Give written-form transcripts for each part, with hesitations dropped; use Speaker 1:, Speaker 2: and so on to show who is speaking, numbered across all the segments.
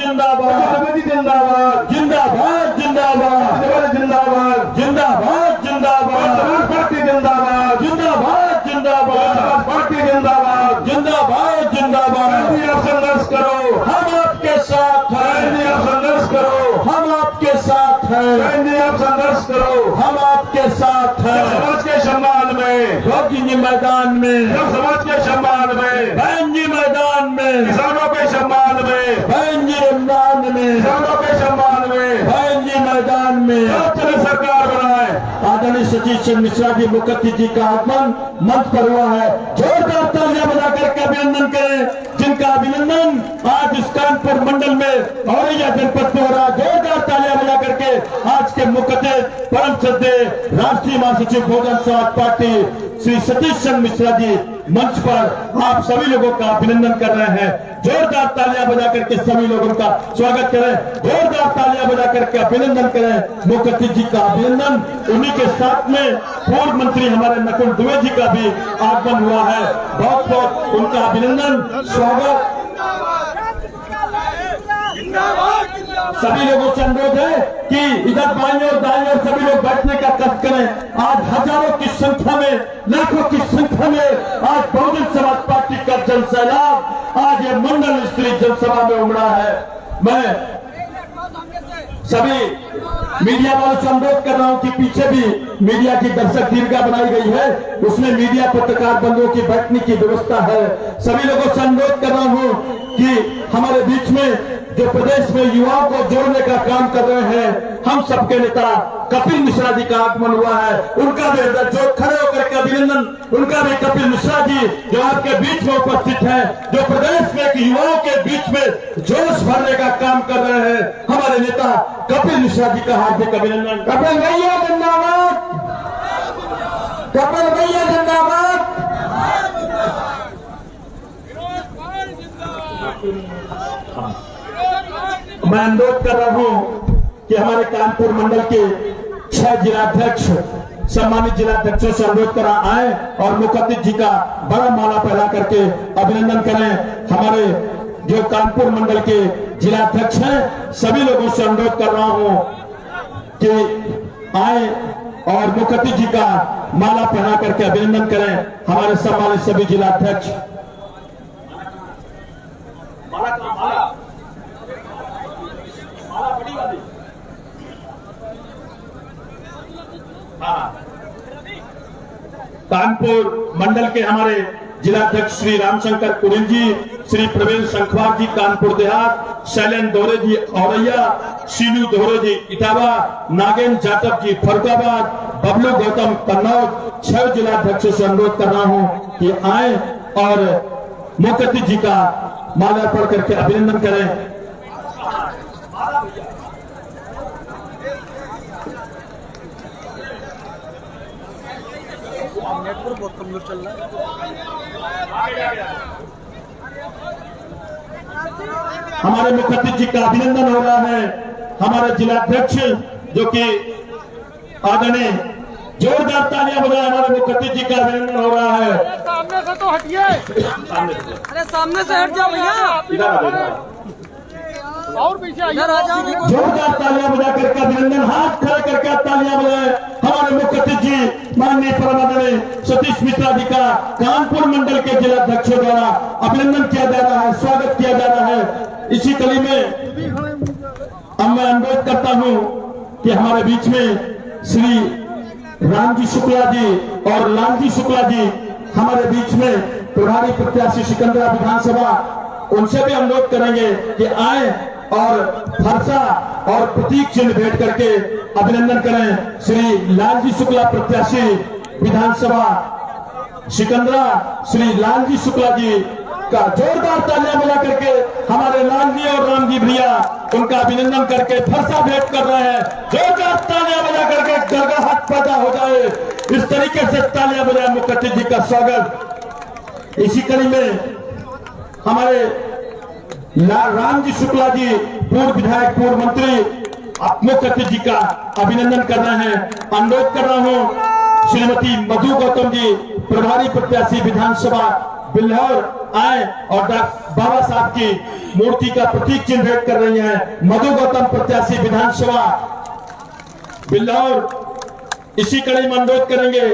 Speaker 1: जिंदाबाद जिंदाबाद जिंदाबाद जिंदाबाद जिंदाबाद जिंदाबाद जिंदाबाद पार्टी जिंदाबाद जिंदाबाद जिंदाबाद पार्टी जिंदाबाद जिंदाबाद जिंदाबाद आप संघर्ष करो, हम आपके साथ हैं। आप संघर्ष करो, हम आपके साथ हैं। आप संघर्ष करो, हम आपके साथ हैं। समाज के सम्मान में, जी मैदान में, समाज के सम्मान में, बहन जी मैदान में, किसानों के सम्मान में, बहन जी रमजान में, किसानों के सम्मान में, बहन जी मैदान में चले सरकार बनाए। आदरणीय सतीश चंद्र मिश्रा जी मुखर्जी जी का आगमन मंच पर हुआ है। जोरदार तालियां बजा करके अभिनंदन करें, जिनका अभिनंदन आज इस कानपुर मंडल में औरैया जनपद में हो रहा। जोरदार तालियां बजा करके आज के मुख्य परम श्रद्धेय राष्ट्रीय महासचिव बहुजन समाज पार्टी श्री सतीश चंद्र मिश्रा जी मंच पर आप सभी लोगों का अभिनंदन कर रहे हैं। जोरदार तालियां बजा करके सभी लोगों का स्वागत करें, जोरदार तालियां बजा करके अभिनंदन करें। मुखर्जी जी का अभिनंदन, उन्हीं के साथ में पूर्व मंत्री हमारे नकुल दुबे जी का भी आगमन हुआ है। बहुत बहुत उनका अभिनंदन, स्वागत। सभी लोगों से अनुरोध है कि इधर बाईं और दाईं और सभी लोग बैठने का कष्ट करें। आज हजारों की संख्या में, लाखों की संख्या में आज बहुजन समाज पार्टी का जनसैलाब आज ये मंडल स्तरीय जनसभा में उमड़ा है। मैं सभी मीडिया वालों से अनुरोध कर रहा हूं कि पीछे भी मीडिया की दर्शक दीर्घा बनाई गई है, उसमें मीडिया पत्रकार बंधुओं की बैठने की व्यवस्था है। सभी लोगों से अनुरोध कर रहा हूं कि हमारे बीच में जो प्रदेश में युवाओं को जोड़ने का काम कर रहे हैं, हम सबके नेता कपिल मिश्रा जी का आगमन हुआ है। उनका भी जो खड़े होकर के अभिनंदन, उनका भी कपिल मिश्रा जी जो आपके बीच में उपस्थित हैं, जो प्रदेश में युवाओं के बीच में जोश भरने का काम कर रहे हैं, हमारे नेता कपिल मिश्रा जी का हार्दिक अभिनंदन। कपिल भैया जिंदाबाद, कपिल भैया जिंदाबाद। मैं अनुरोध कर रहा हूं कि हमारे कानपुर मंडल के 6 जिलाध्यक्ष सम्मानित जिलाध्यक्षों से अनुरोध करा आए और मुखर्जी जी का बड़ा माला फैला करके अभिनंदन करें। हमारे जो कानपुर मंडल के जिलाध्यक्ष हैं, सभी लोगों से अनुरोध कर रहा हूं कि आए और मुखर्जी जी का माला पहना करके अभिनंदन करें। हमारे सम्मानित सभी जिलाध्यक्ष कानपुर मंडल के हमारे जिलाध्यक्ष श्री रामशंकर कुरिल जी, श्री प्रवीण शंखवार जी कानपुर देहात, शैलेंद्र दोहरे जी औरैया, शीलू दोहरे जी इटावा, नागेंद्र जाटव जी फरुखाबाद, बबलू गौतम कन्नौज। 6 जिलाध्यक्षों से अनुरोध कर रहा हूं कि आए और मुखर्जी जी का माला पढ़ करके अभिनंदन करें।
Speaker 2: नेटवर्क बहुत कमजोर चल रहा है।
Speaker 1: हमारे मुखर्जी जी का अभिनंदन हो रहा है। हमारे जिलाध्यक्ष जो कि आदरणीय, जोरदार तालियां बजाएं, हमारे मुखर्जी जी का अभिनंदन हो रहा है।
Speaker 2: सामने से तो हटिए, अरे सामने से हट जाओ भैया, और पीछे
Speaker 1: जोरदार तालियां बजा करके अभिनंदन, हाथ खड़े करके तालियां बजाएं। हमारे मुखर्जी जी माननीय परमादरणीय सतीश मिश्रा जी का कानपुर मंडल के जिलाध्यक्षों द्वारा अभिनंदन किया जा रहा है, स्वागत किया जा रहा है। इसी कड़ी में अब मैं अनुरोध करता हूं कि हमारे बीच में श्री रामजी शुक्ला जी और लालजी शुक्ला जी हमारे बीच में प्रभारी प्रत्याशी सिकंदरा विधानसभा, उनसे भी अनुरोध करेंगे कि आए और फरसा और प्रतीक चिन्ह भेंट करके अभिनंदन करें। श्री लालजी शुक्ला प्रत्याशी विधानसभा सिकंदरा, श्री लालजी शुक्ला जी का जोरदार तालियां बजा करके हमारे लालजी और रामजी भैया उनका अभिनंदन करके फरसा भेंट कर रहे हैं। जोरदार तालियां बजा करके गर्गाहट पैदा हो जाए, इस तरीके से तालियां बजाए मुखर्जी जी का स्वागत। इसी कड़ी में हमारे रामजी शुक्ला जी पूर्व विधायक, पूर्व मंत्री मुखर्जी जी का अभिनंदन कर रहे हैं। अनुरोध कर रहा हूं श्रीमती मधु गौतम जी प्रभारी प्रत्याशी विधानसभा बिल्हौर, आए और बाबा साहब की मूर्ति का प्रतीक चिन्ह भेंट कर रही हैं। मधु गौतम प्रत्याशी विधानसभा बिल्लौर। इसी कड़ी में अनुरोध करेंगे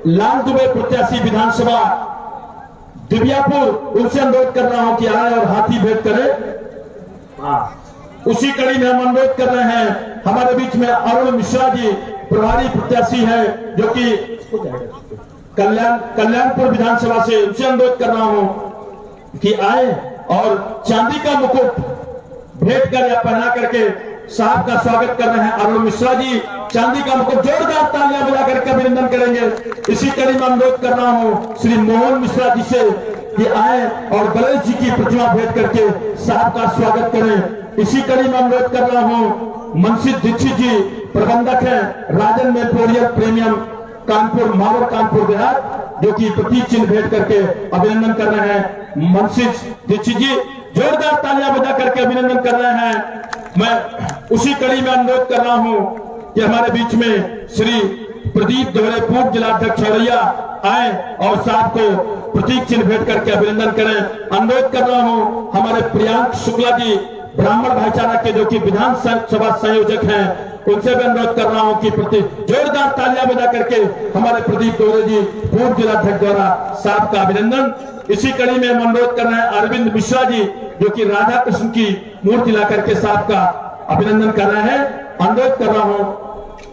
Speaker 1: लाल दुबे प्रत्याशी विधानसभा दिव्यापुर, उनसे अनुरोध कर रहा हूं कि आए और हाथी भेंट करें। उसी कड़ी में हम अनुरोध कर रहे हैं, हमारे बीच में अरुण मिश्रा जी प्रभारी प्रत्याशी है जो कि कल्याणपुर विधानसभा से, उनसे अनुरोध कर रहा हूं कि आए और चांदी का मुकुट भेंट कर या पहना करके साहब का स्वागत कर रहे हैं। अरुण मिश्रा जी चांदी का मुकुट, जोरदार तालियां बजा करके अभिनंदन करेंगे। इसी कड़ी में अनुरोध कर रहा हूं श्री मोहन मिश्रा जी से कि आए और गणेश जी की प्रतिमा भेंट करके साहब का स्वागत करें। इसी कड़ी में अनुरोध कर रहा हूं मनसित दीक्षित जी प्रबंधक हैं राजन मेमोरियल प्रीमियम कानपुर, मावर कानपुर देहात, जो कि प्रतीक चिन्ह भेंट करके अभिनंदन कर रहे हैं। मनसित दीक्षित जी जोरदार तालियां बजा करके अभिनंदन कर रहे हैं। मैं उसी कड़ी में अनुरोध कर रहा हूं कि हमारे बीच में श्री प्रदीप दोहरे पूर्व जिलाध्यक्ष औरैया आए और साहब को प्रतीक चिन्ह भेंट करके अभिनंदन करें। अनुरोध कर रहा हूं हमारे प्रियांक शुक्ला जी ब्राह्मण भाईचारा के, जो कि विधानसभा संयोजक हैं, उनसे भी अनुरोध कर रहा हूं कि जोरदार तालियां बजा करके हमारे प्रदीप दोहरे जी पूर्व जिलाध्यक्ष द्वारा साहब का अभिनंदन। इसी कड़ी में हम अनुरोध कर रहे हैं अरविंद मिश्रा जी, जो कि राधा कृष्ण की मूर्ति ला करके साहब का अभिनंदन कर रहे हैं। अनुरोध कर रहा हूं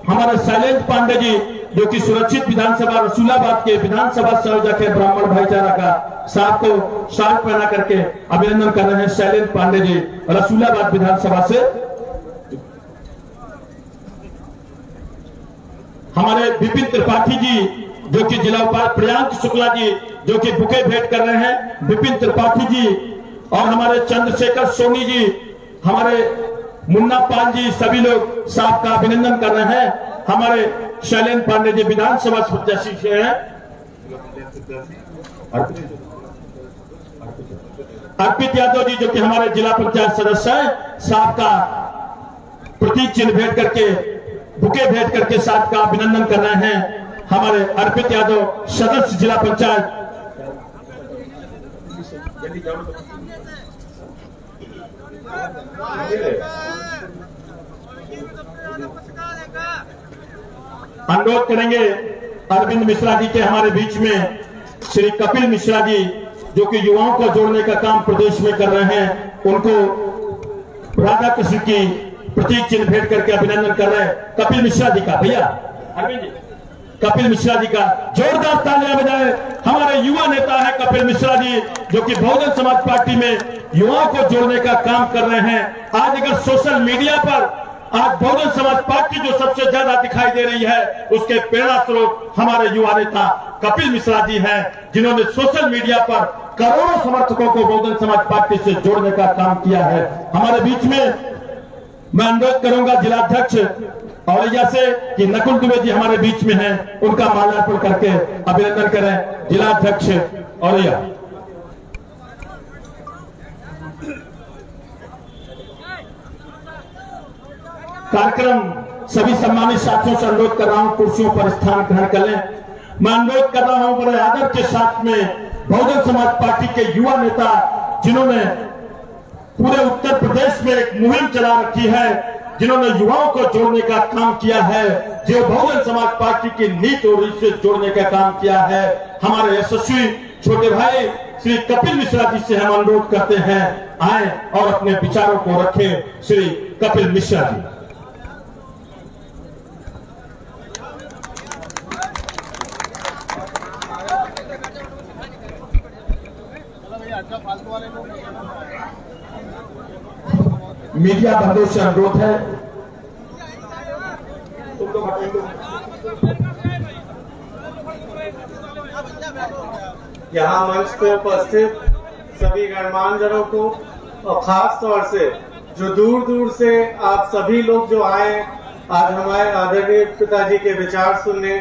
Speaker 1: हमारे शैलेंद्र पांडे जी, जो कि सुरक्षित विधानसभा रसूलाबाद के विधानसभा संयोजक है ब्राह्मण भाईचारा का, साहब को शाल पहना करके अभिनंदन कर रहे हैं। शैलेंद्र पांडे जी रसूलाबाद विधानसभा से। हमारे विपिन त्रिपाठी जी, जो कि जिला उपाध्यक्ष प्रियांक शुक्ला जी, जो कि बुके भेंट कर रहे हैं, विपिन त्रिपाठी जी, और हमारे चंद्रशेखर सोनी जी, हमारे मुन्ना पाल जी, सभी लोग साहब का अभिनंदन कर रहे हैं। हमारे शैलेंद्र पांडे जी विधानसभा प्रत्याशी से हैं। अर्पित यादव जी, जो कि हमारे जिला पंचायत सदस्य हैं, साहब का प्रतीक चिन्ह भेंट करके बुके भेंट करके साहब का अभिनंदन कर रहे हैं। हमारे अर्पित यादव सदस्य जिला पंचायत। अनुरोध करेंगे अरविंद मिश्रा जी के हमारे बीच में श्री कपिल मिश्रा जी, जो कि युवाओं को जोड़ने का काम प्रदेश में कर रहे हैं, उनको राधा कृष्ण की प्रतीक चिन्ह भेंट करके अभिनंदन कर रहे हैं। कपिल मिश्रा जी का, भैया अरविंद जी, कपिल मिश्रा जी का जोरदार तालियां बजाएं। हमारे युवा नेता है कपिल मिश्रा जी, जो कि बहुजन समाज पार्टी में युवाओं को जोड़ने का काम कर रहे हैं। आज अगर सोशल मीडिया पर आज बहुजन समाज पार्टी जो सबसे ज्यादा दिखाई दे रही है, उसके प्रेरणा स्रोत हमारे युवा नेता कपिल मिश्रा जी हैं, जिन्होंने सोशल मीडिया पर करोड़ों समर्थकों को बहुजन समाज पार्टी से जोड़ने का काम किया है। हमारे बीच में मैं अनुरोध करूंगा जिलाध्यक्ष औरैया से कि नकुल दुबे जी हमारे बीच में हैं, उनका माल्यार्पण करके अभिनंदन करें। जिलाध्यक्ष औरैया। कार्यक्रम सभी सम्मानित साथियों से अनुरोध कर रहा हूं कुर्सियों पर स्थान ग्रहण कर लें। मैं अनुरोध कर रहा हूं बड़े आदर के साथ में बहुजन समाज पार्टी के युवा नेता, जिन्होंने पूरे उत्तर प्रदेश में एक मुहिम चला रखी है, जिन्होंने युवाओं को जोड़ने का काम किया है, जो बहुजन समाज पार्टी की नीति और रीत से जोड़ने का काम किया है, हमारे यशस्वी छोटे भाई श्री कपिल मिश्रा जी से हम अनुरोध करते हैं, आए और अपने विचारों को रखें। श्री कपिल मिश्रा जी। मीडिया बंधुओं से अनुरोध है,
Speaker 3: यहाँ मंच पे उपस्थित सभी गणमान्यजनों को और खास तौर से जो दूर दूर से आप सभी लोग जो आए आज हमारे आदरणीय पिताजी के विचार सुनने,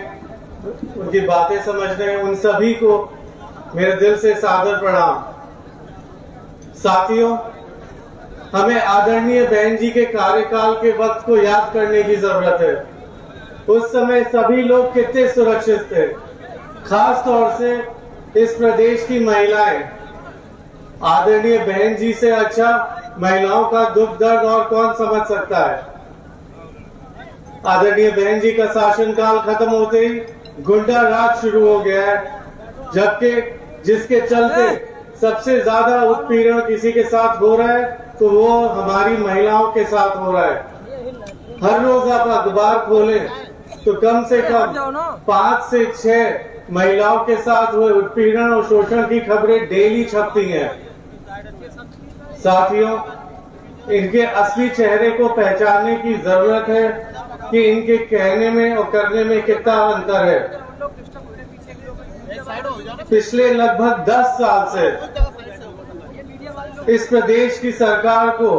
Speaker 3: उनकी बातें समझने, उन सभी को मेरे दिल से सादर प्रणाम। साथियों, हमें आदरणीय बहन जी के कार्यकाल के वक्त को याद करने की जरूरत है। उस समय सभी लोग कितने सुरक्षित थे, खास तौर से इस प्रदेश की महिलाएं आदरणीय बहन जी से अच्छा महिलाओं का दुख दर्द और कौन समझ सकता है। आदरणीय बहन जी का शासनकाल खत्म होते ही गुंडा राज शुरू हो गया है, जबकि जिसके चलते सबसे ज्यादा उत्पीड़न किसी के साथ हो रहा है तो वो हमारी महिलाओं के साथ हो रहा है। हर रोज आप अखबार खोलें तो कम से कम 5 से 6 महिलाओं के साथ हुए उत्पीड़न और शोषण की खबरें डेली छपती हैं। साथियों, इनके असली चेहरे को पहचानने की जरूरत है कि इनके कहने में और करने में कितना अंतर है। पिछले लगभग 10 साल से इस प्रदेश की सरकार को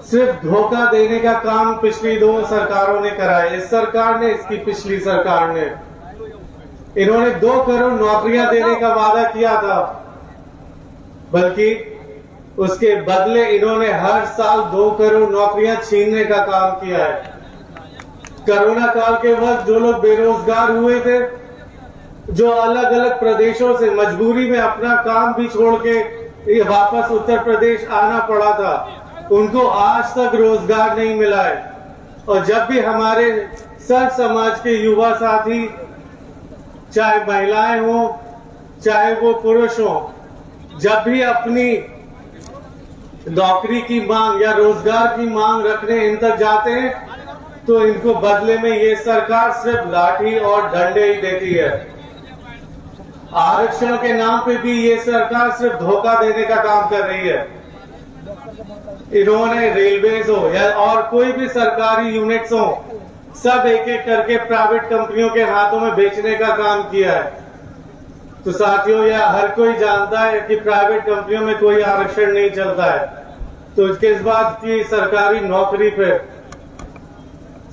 Speaker 3: सिर्फ धोखा देने का काम पिछली 2 सरकारों ने करा है। इस सरकार ने, इसकी पिछली सरकार ने, इन्होंने 2 करोड़ नौकरियां देने का वादा किया था, बल्कि उसके बदले इन्होंने हर साल 2 करोड़ नौकरियां छीनने का काम किया है। कोरोना काल के वक्त जो लोग बेरोजगार हुए थे, जो अलग अलग प्रदेशों से मजबूरी में अपना काम भी छोड़ के वापस उत्तर प्रदेश आना पड़ा था, उनको आज तक रोजगार नहीं मिला है। और जब भी हमारे सर समाज के युवा साथी, चाहे महिलाएं हो चाहे वो पुरुष हो, जब भी अपनी नौकरी की मांग या रोजगार की मांग रखने इन तक जाते हैं तो इनको बदले में ये सरकार सिर्फ लाठी और डंडे ही देती है। आरक्षण के नाम पे भी ये सरकार सिर्फ धोखा देने का काम कर रही है। इन्होंने रेलवेज हो या और कोई भी सरकारी यूनिट्स हो, सब एक एक करके प्राइवेट कंपनियों के हाथों में बेचने का काम किया है। तो साथियों, यह हर कोई जानता है कि प्राइवेट कंपनियों में कोई आरक्षण नहीं चलता है, तो इसके बाद की सरकारी नौकरी पे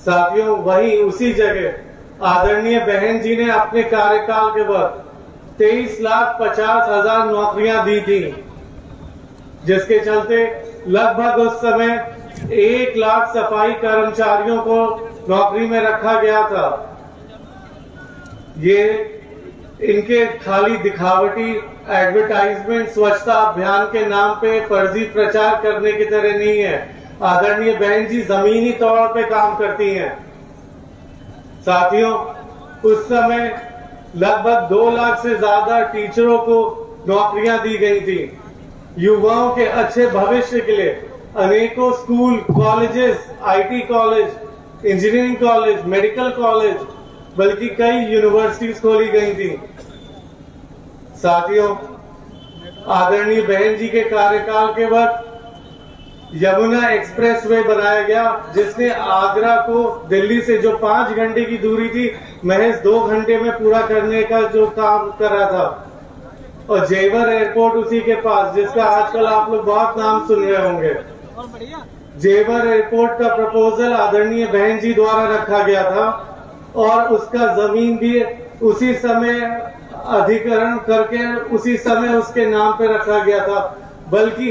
Speaker 3: साथियों वही उसी जगह आदरणीय बहन जी ने अपने कार्यकाल के वक्त 23,50,000 नौकरियां दी थी, जिसके चलते लगभग उस समय 1 लाख सफाई कर्मचारियों को नौकरी में रखा गया था। ये इनके खाली दिखावटी एडवर्टाइजमेंट स्वच्छता अभियान के नाम पे फर्जी प्रचार करने की तरह नहीं है। आदरणीय बहन जी जमीनी तौर पे काम करती हैं। साथियों, उस समय लगभग 2 लाख से ज्यादा टीचरों को नौकरियां दी गई थी। युवाओं के अच्छे भविष्य के लिए अनेकों school, colleges, IT college, engineering college, medical college, बल्कि कई यूनिवर्सिटीज खोली गई थी। साथियों, आदरणीय बहन जी के कार्यकाल के वक्त यमुना एक्सप्रेस वे बनाया गया, जिसने आगरा को दिल्ली से जो 5 घंटे की दूरी थी महज 2 घंटे में पूरा करने का जो काम कर रहा था। और जेवर एयरपोर्ट उसी के पास, जिसका आजकल आप लोग बहुत नाम सुन रहे होंगे। जेवर एयरपोर्ट का प्रपोजल आदरणीय बहन जी द्वारा रखा गया था और उसका जमीन भी उसी समय अधिग्रहण करके उसी समय उसके नाम पे रखा गया था। बल्कि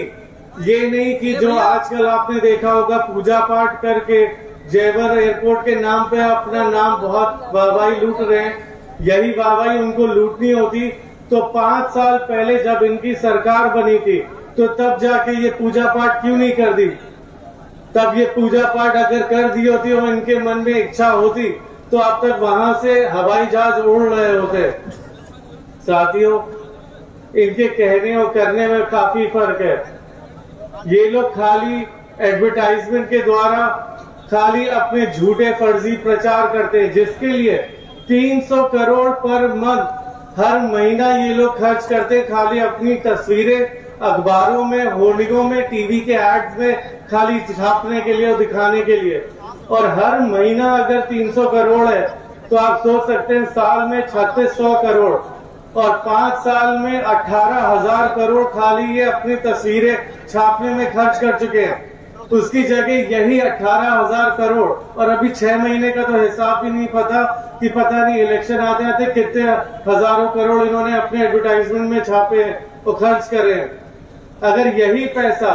Speaker 3: ये नहीं कि जो आजकल आपने देखा होगा पूजा पाठ करके जेवर एयरपोर्ट के नाम पे अपना नाम बहुत वाहवाही लूट रहे हैं। यही वाहवाही उनको लूटनी होती तो 5 साल पहले जब इनकी सरकार बनी थी तो तब जाके ये पूजा पाठ क्यों नहीं कर दी। तब ये पूजा पाठ अगर कर दी होती और इनके मन में इच्छा होती तो अब तक वहां से हवाई जहाज उड़ रहे होते। साथियों, इनके कहने और करने में काफी फर्क है। ये लोग खाली एडवर्टाइजमेंट के द्वारा खाली अपने झूठे फर्जी प्रचार करते हैं, जिसके लिए 300 करोड़ पर मंथ हर महीना ये लोग खर्च करते खाली अपनी तस्वीरें अखबारों में, होर्डिंगों में, टीवी के एड्स में खाली छापने के लिए और दिखाने के लिए। और हर महीना अगर 300 करोड़ है तो आप सोच सकते हैं साल में 3600 करोड़ और 5 साल में 18,000 करोड़ खाली ये अपनी तस्वीरें छापने में खर्च कर चुके हैं। उसकी जगह यही 18,000 करोड़ और अभी 6 महीने का तो हिसाब भी नहीं पता कि पता नहीं इलेक्शन आते आते कितने हजारों करोड़ इन्होंने अपने एडवर्टाइजमेंट में छापे और खर्च करे हैं। अगर यही पैसा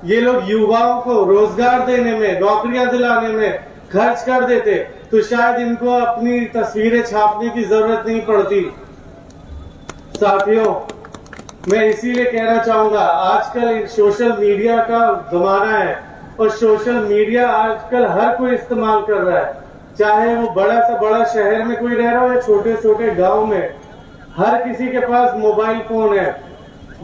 Speaker 3: ये लोग युवाओं को रोजगार देने में, नौकरियां दिलाने में खर्च कर देते तो शायद इनको अपनी तस्वीरें छापने की जरूरत नहीं पड़ती। साथियों, मैं इसीलिए कहना चाहूंगा, आजकल सोशल मीडिया का जमाना है और सोशल मीडिया आजकल हर कोई इस्तेमाल कर रहा है, चाहे वो बड़ा से बड़ा शहर में कोई रह रहा हो या छोटे छोटे गांव में, हर किसी के पास मोबाइल फोन है,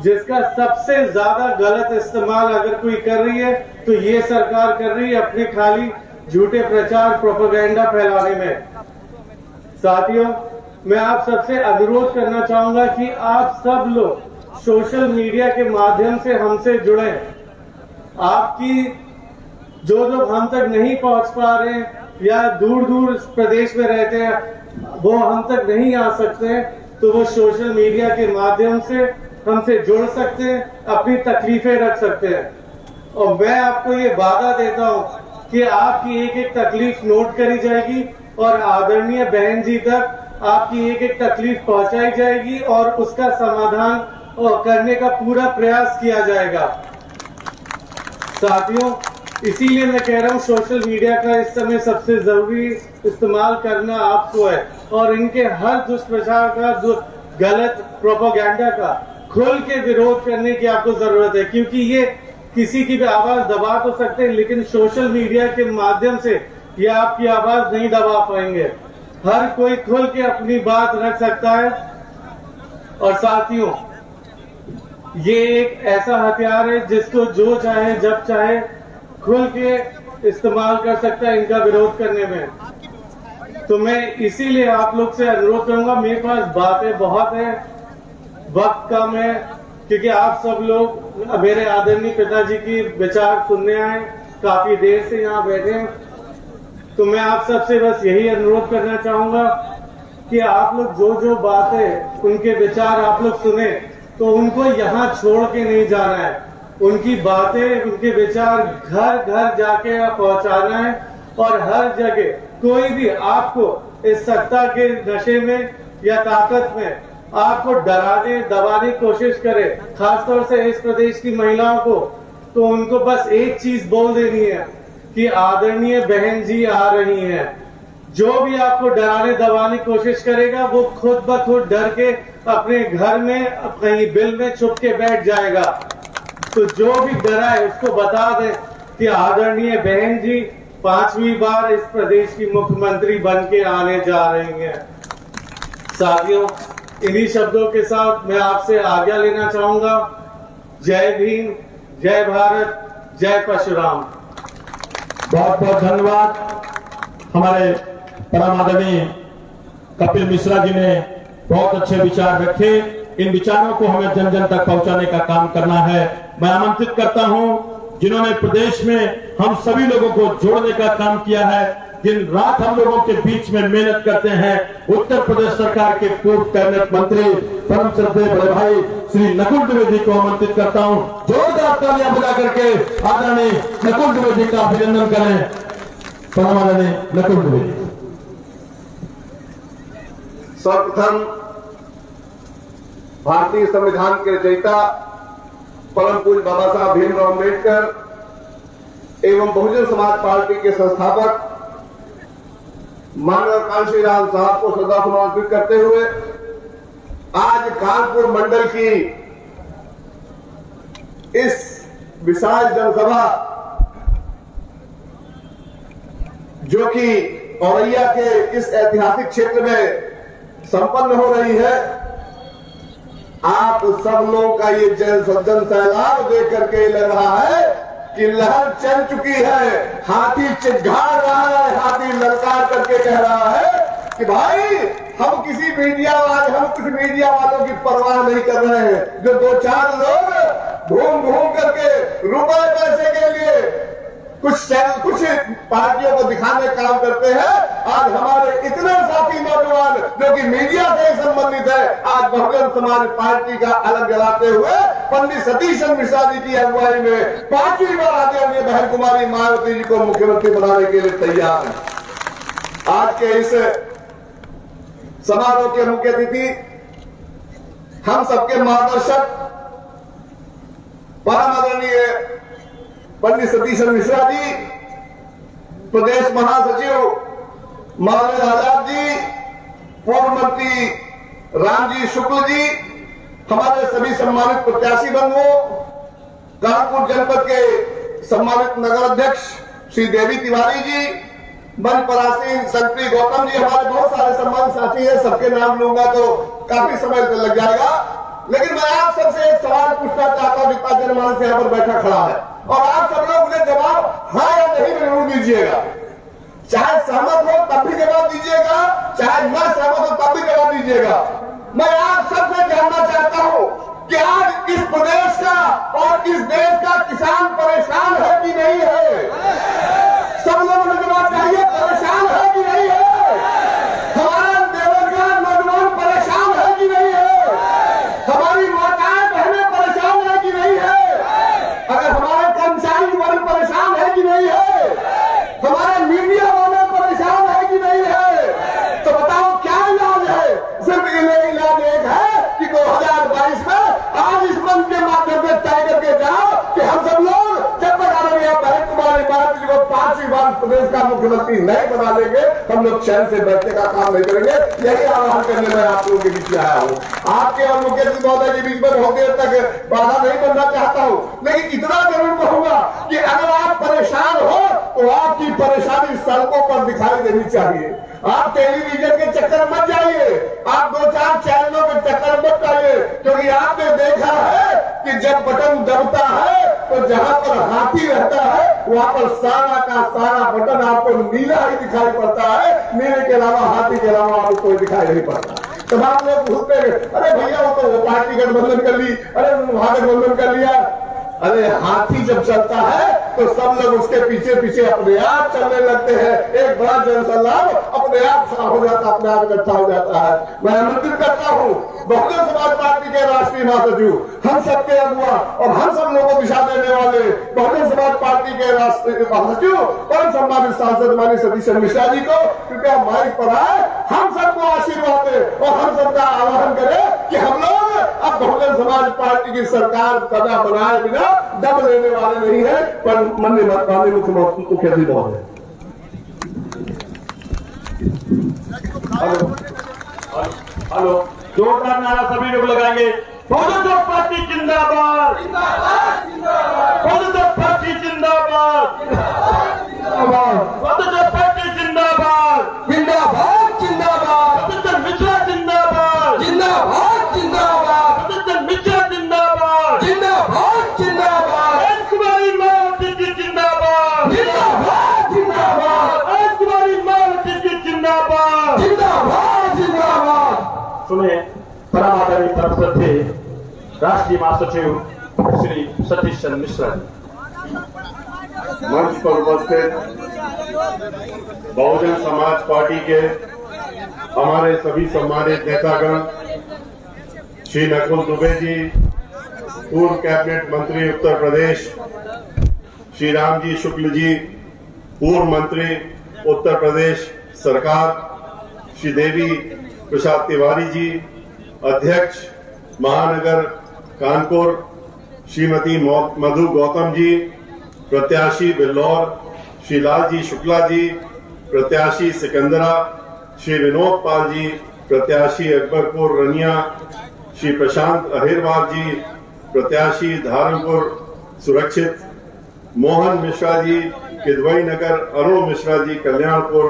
Speaker 3: जिसका सबसे ज्यादा गलत इस्तेमाल अगर कोई कर रही है तो ये सरकार कर रही है अपने खाली झूठे प्रचार प्रोपेगेंडा फैलाने में। साथियों, मैं आप सबसे अनुरोध करना चाहूंगा कि आप सब लोग सोशल मीडिया के माध्यम से हमसे जुड़े। आपकी जो लोग हम तक नहीं पहुंच पा रहे हैं या दूर दूर प्रदेश में रहते हैं वो हम तक नहीं आ सकते हैं, तो वो सोशल मीडिया के माध्यम से हमसे जुड़ सकते हैं, अपनी तकलीफें रख सकते हैं। और मैं आपको ये वादा देता हूं कि आपकी एक एक तकलीफ नोट करी जाएगी और आदरणीय बहन जी तक आपकी एक एक तकलीफ पहुंचाई जाएगी और उसका समाधान करने का पूरा प्रयास किया जाएगा। साथियों, इसीलिए मैं कह रहा हूं सोशल मीडिया का इस समय सबसे जरूरी इस्तेमाल करना आपको है और इनके हर दुष्प्रचार का, गलत प्रोपेगेंडा का खुल के विरोध करने की आपको जरूरत है, क्योंकि ये किसी की भी आवाज दबा तो सकते हैं लेकिन सोशल मीडिया के माध्यम से ये आपकी आवाज नहीं दबा पाएंगे। हर कोई खुल के अपनी बात रख सकता है। और साथियों, ये एक ऐसा हथियार है जिसको जो चाहे जब चाहे खुल के इस्तेमाल कर सकता है इनका विरोध करने में। तो मैं इसीलिए आप लोग से अनुरोध करूंगा, मेरे पास बातें बहुत है, वक्त कम है, क्योंकि आप सब लोग मेरे आदरणीय पिताजी की विचार सुनने आए, काफी देर से यहाँ बैठे हैं। तो मैं आप सबसे बस यही अनुरोध करना चाहूंगा कि आप लोग जो जो बातें, उनके विचार आप लोग सुने तो उनको यहाँ छोड़ के नहीं जाना है। उनकी बातें, उनके विचार घर घर जाके पहुंचाना है और हर जगह कोई भी आपको इस सत्ता के नशे में या ताकत में आपको डराने दबाने की कोशिश करे, खासतौर से इस प्रदेश की महिलाओं को, तो उनको बस एक चीज बोल देनी है कि आदरणीय बहन जी आ रही हैं। जो भी आपको डराने दबाने की कोशिश करेगा वो खुद ब खुद डर के अपने घर में कहीं बिल में छुप के बैठ जाएगा। तो जो भी डरा है उसको बता दें कि आदरणीय बहन जी 5वीं बार इस प्रदेश की मुख्यमंत्री बन के आने जा रही हैं। साथियों, इन्हीं शब्दों के साथ मैं आपसे आज्ञा लेना चाहूंगा। जय भीम, जय भारत, जय परशुराम।
Speaker 1: बहुत बहुत धन्यवाद। हमारे परम आदरणीय कपिल मिश्रा जी ने बहुत अच्छे विचार रखे। इन विचारों को हमें जन जन तक पहुंचाने का काम करना है। मैं आमंत्रित करता हूं जिन्होंने प्रदेश में हम सभी लोगों को जोड़ने का काम किया है, दिन रात हम लोगों के बीच में मेहनत करते हैं, उत्तर प्रदेश सरकार के पूर्व कैबिनेट मंत्री परम श्रद्धेय बड़े भाई श्री नकुल द्विवेदी को आमंत्रित करता हूं। जोरदार तालियां बजा करके आदरणीय नकुल द्विवेदी का अभिनंदन करें। परम आदरणीय नकुल द्विवेदी।
Speaker 4: सर्वप्रथम भारतीय संविधान के रचयिता परम पूज्य बाबा साहब भीमराव अम्बेडकर एवं बहुजन समाज पार्टी के संस्थापक माननीय कांशी लाल साहब को श्रद्धासुमन अर्पित करते हुए आज कानपुर मंडल की इस विशाल जनसभा जो कि औरैया के इस ऐतिहासिक क्षेत्र में संपन्न हो रही है, आप सब लोगों का ये जन सैलाब देख करके लग रहा है कि लहर चल चुकी है। हाथी चिढ़ा रहा है, हाथी ललकार करके कह रहा है कि भाई हम किसी मीडिया वालों की परवाह नहीं कर रहे हैं। जो 2-4 लोग घूम घूम करके रुपए पैसे के लिए कुछ पार्टियों को दिखाने का काम करते हैं, आज हमारे इतने साथी नौजवान जो कि मीडिया से संबंधित है, आज बहुजन समाज पार्टी का अलग जलाते हुए पंडित सतीश चंद्र मिश्रा जी की अगुवाई में 5वीं बार आदरणीय बहन कुमारी मायावती जी को मुख्यमंत्री बनाने के लिए तैयार है। आज के इस समारोह के मुख्य अतिथि हम सबके मार्गदर्शक परम आदरणीय पंडित सतीश चंद्र मिश्रा जी, प्रदेश महासचिव मौलाना आजाद जी, पूर्व मंत्री रामजी शुक्ल जी हमारे सभी सम्मानित प्रत्याशी बंधुओं, कानपुर जनपद के सम्मानित नगर अध्यक्ष श्री देवी तिवारी जी, मन परासीन संतरी गौतम जी, हमारे बहुत सारे सम्मानित साथी हैं, सबके नाम लूंगा तो काफी समय लग जाएगा। लेकिन मैं आप सबसे एक सवाल पूछना चाहता हूं, जितना जनमानस यहाँ पर बैठा खड़ा है, और आप सब लोग मुझे जवाब हाँ या नहीं में जरूर दीजिएगा। चाहे सहमत हो तब भी जवाब दीजिएगा, चाहे न सहमत हो तब भी जवाब दीजिएगा। मैं आप सबसे जानना चाहता हूं कि आज इस प्रदेश का और इस देश का किसान परेशान है कि नहीं है? सब लोगों को जवाब चाहिए, परेशान है कि नहीं है? हमारा बेरोजगार नौजवान परेशान है कि नहीं है? हमारी माताएं बहनें परेशान है कि नहीं है? अगर हमारे कर्मचारी वर्ग परेशान है कि नहीं है? हमारे मीडिया वाले परेशान है कि नहीं है? तो बताओ क्या इलाज है? सिर्फ इलाज एक है कि 2022 में आज इस मंच के माध्यम से तय करके जाओ कि हम सब लोग जब तक आदरणीय भरत कुमार जी को 5वीं बार प्रदेश का मुख्यमंत्री नहीं बना लेंगे, हम लोग चैन से बैठने का काम नहीं करेंगे। यही आह्वान करने में आप लोगों के बीच में आया हूँ। आपके और मुख्यमंत्री महोदय के बीच में बहुत देर तक बाधा नहीं बनना चाहता हूँ, लेकिन इतना जरूर कहूंगा कि अगर आप परेशान हो तो आपकी परेशानी सड़कों पर दिखाई देनी चाहिए। आप टेलीविजन के चक्कर मत जाइए, आप 2-4 चैनलों के चक्कर मत जाइए, क्योंकि आपने देखा है कि जब बटन दबता है तो जहां पर हाथी रहता है वहां पर सारा का सारा बटन आपको नीला ही दिखाई पड़ता है, नीले के अलावा हाथी के अलावा आपको कोई दिखाई नहीं पड़ता। तब आप लोग भूलते हैं, अरे भैया वो तो पार्टी गठबंधन कर ली, अरे महागठबंधन कर लिया। अरे हाथी जब चलता है तो सब लोग उसके पीछे पीछे अपने आप चलने लगते हैं, एक बड़ा जनसैलाब अपने आप खड़ा हो जाता, अपने आप इकट्ठा हो जाता है। मैं आमंत्रित करता हूँ बहुजन समाज पार्टी के राष्ट्रीय महासचिव, हम सबके अगुआ और हम सब लोगों को दिशा देने वाले बहुजन समाज पार्टी के राष्ट्रीय महासचिव और सम्मानित सांसद माननीय सतीश मिश्रा जी को कृपया माइक पर आए, हम सबको आशीर्वाद दे और हम सबका आह्वान करें कि हम लोग अब बहुजन समाज पार्टी की सरकार कदा बनाए बिना दम लेने वाले नहीं है। पर माननीय मुख्यमंत्री महोदय,
Speaker 1: हेलो, जोरदार नारा सभी लोग लगाएंगे। बहुजन समाज पार्टी जिंदाबाद, बहुजन समाज पार्टी जिंदाबाद, बहुजन समाज पार्टी जिंदाबाद,
Speaker 2: जिंदाबाद जिंदाबाद
Speaker 1: सतीश मिश्रा जिंदाबाद,
Speaker 2: जिंदाबाद जिंदाबाद
Speaker 1: सतीश मिश्रा जिंदाबाद,
Speaker 2: जिंदाबाद जिंदाबाद
Speaker 1: कुमारी मायावती जी जिंदाबाद,
Speaker 2: जिंदाबाद जिंदाबाद
Speaker 1: कुमारी मायावती जी जिंदाबाद।
Speaker 2: जिंदाबाद जिंदाबाद।
Speaker 1: सुने परम आदरणीय परम श्रद्धे राष्ट्रीय महासचिव श्री सतीश चंद्र मिश्रा जी।
Speaker 4: मंच पर उपस्थित बहुजन समाज पार्टी के हमारे सभी सम्मानित नेतागण, श्री नकुल दुबे जी, पूर्व कैबिनेट मंत्री उत्तर प्रदेश, श्री रामजी शुक्ल जी, पूर्व मंत्री उत्तर प्रदेश सरकार, श्री देवी प्रसाद तिवारी जी, अध्यक्ष महानगर कानपुर, श्रीमती मधु गौतम जी, प्रत्याशी बिल्लौर, श्री लालजी शुक्ला जी, प्रत्याशी सिकंदरा, श्री विनोद पाल जी, प्रत्याशी अकबरपुर रनिया, श्री प्रशांत अहिरवार जी, प्रत्याशी धारमपुर सुरक्षित, मोहन मिश्रा जी किदवई नगर, अरुण मिश्रा जी कल्याणपुर,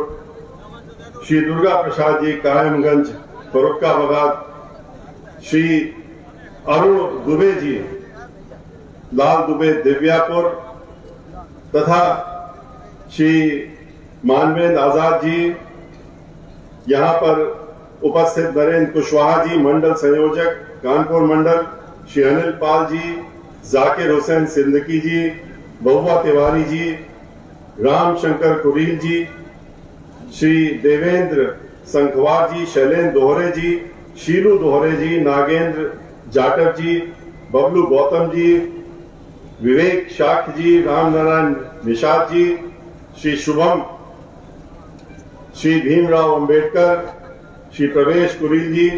Speaker 4: श्री दुर्गा प्रसाद जी कायमगंज फरुखाबाद, श्री अरुण दुबे जी लाल दुबे दिव्यापुर तथा श्री मानवेंद्र आजाद जी यहां पर उपस्थित नरेंद्र कुशवाहा जी मंडल संयोजक कानपुर मंडल, श्री अनिल पाल जी, जाकिर हुसैन सिद्दीकी जी, बहुआ तिवारी जी, रामशंकर कुरील जी, श्री देवेंद्र संखवार जी, शैलेंद्र दोहरे जी, शीलू दोहरे जी, नागेंद्र जाटव जी, बबलू गौतम जी, विवेक शाख जी, रामनारायण निषाद जी, श्री शुभम, श्री भीमराव अंबेडकर, श्री प्रवेश कुरील जी,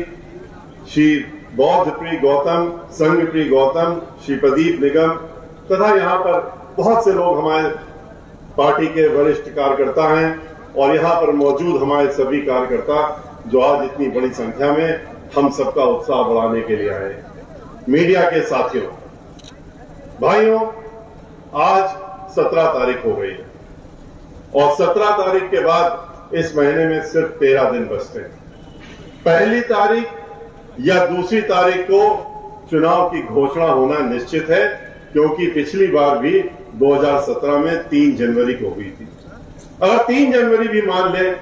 Speaker 4: श्री बौद्ध प्रिय गौतम, संघ प्रिय गौतम, श्री प्रदीप निगम तथा यहाँ पर बहुत से लोग हमारे पार्टी के वरिष्ठ कार्यकर्ता हैं और यहाँ पर मौजूद हमारे सभी कार्यकर्ता जो आज इतनी बड़ी संख्या में हम सबका उत्साह बढ़ाने के लिए आए।
Speaker 5: मीडिया के साथियों, भाइयों, आज 17 तारीख हो गई है और 17 तारीख के बाद इस महीने में सिर्फ 13 दिन बचते हैं। पहली तारीख या दूसरी तारीख को चुनाव की घोषणा होना निश्चित है, क्योंकि पिछली बार भी 2017 में 3 जनवरी को हुई थी। अगर 3 जनवरी भी मान लें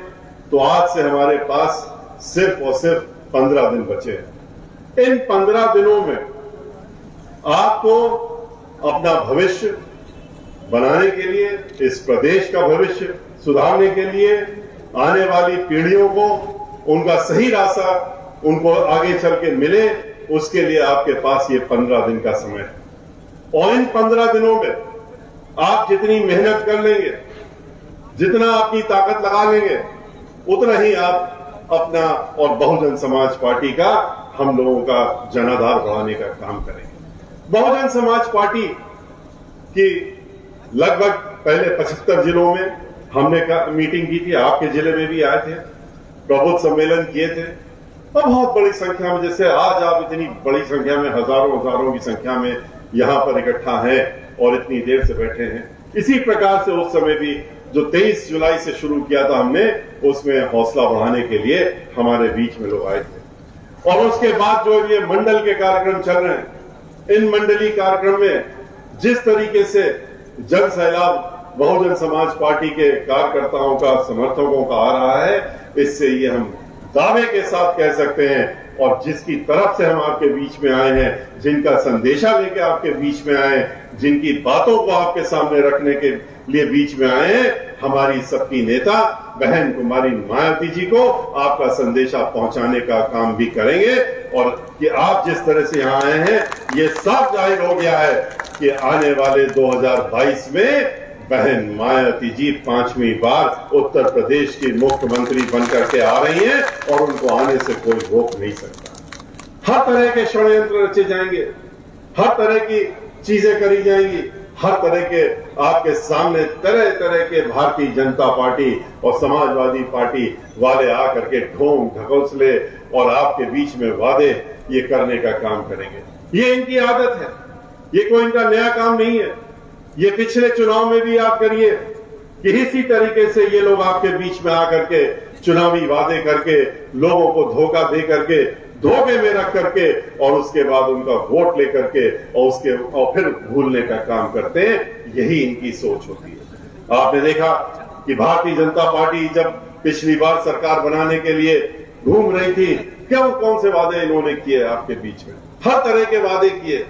Speaker 5: तो आज से हमारे पास सिर्फ और सिर्फ 15 दिन बचे हैं। इन 15 दिनों में आपको अपना भविष्य बनाने के लिए, इस प्रदेश का भविष्य सुधारने के लिए, आने वाली पीढ़ियों को उनका सही रास्ता उनको आगे चल के मिले, उसके लिए आपके पास ये 15 दिन का समय है। और इन 15 दिनों में आप जितनी मेहनत कर लेंगे, जितना अपनी ताकत लगा लेंगे, उतना ही आप अपना और बहुजन समाज पार्टी का, हम लोगों का जनाधार बढ़ाने का काम करेंगे। बहुजन समाज पार्टी की लगभग पहले 75 जिलों में हमने मीटिंग की थी, आपके जिले में भी आए थे, प्रबुद्ध सम्मेलन किए थे और बहुत बड़ी संख्या में, जैसे आज आप इतनी बड़ी संख्या में, हजारों की संख्या में यहां पर इकट्ठा हैं और इतनी देर से बैठे हैं। इसी प्रकार से उस समय भी जो 23 जुलाई से शुरू किया था हमने, उसमें हौसला बढ़ाने के लिए हमारे बीच में लोग आए थे। और उसके बाद जो ये मंडल के कार्यक्रम चल रहे हैं, इन मंडलीय कार्यक्रम में जिस तरीके से जन सैलाब बहुजन समाज पार्टी के कार्यकर्ताओं का, समर्थकों का आ रहा है, इससे ये हम दावे के साथ कह सकते हैं। और जिसकी तरफ से हम आपके बीच में आए हैं, जिनका संदेशा लेके आपके बीच में आए, जिनकी बातों को आपके सामने रखने के लिए बीच में आए हैं, हमारी सबकी नेता बहन कुमारी मायावती जी को आपका संदेशा पहुंचाने का काम भी करेंगे। और कि आप जिस तरह से यहां आए हैं, ये साफ जाहिर हो गया है कि आने वाले 2022 में बहन मायावती जी 5वीं बार उत्तर प्रदेश की मुख्यमंत्री बनकर के आ रही हैं और उनको आने से कोई रोक नहीं सकता। हर तरह के षड्यंत्र रचे जाएंगे, हर तरह की चीजें करी जाएंगी, हर तरह के आपके सामने तरह तरह के भारतीय जनता पार्टी और समाजवादी पार्टी वाले आकर के ढोंग ढकोसले और आपके बीच में वादे ये करने का काम करेंगे। ये इनकी आदत है, ये कोई इनका नया काम नहीं है। ये पिछले चुनाव में भी आप करिए कि इसी तरीके से ये लोग आपके बीच में आकर के चुनावी वादे करके, लोगों को धोखा दे करके, धोखे में रख करके और उसके बाद उनका वोट लेकर के और फिर भूलने का काम करते हैं। यही इनकी सोच होती है। आपने देखा कि भारतीय जनता पार्टी जब पिछली बार सरकार बनाने के लिए घूम रही थी, कौन से वादे इन्होंने किए आपके बीच में? हर तरह के वादे किए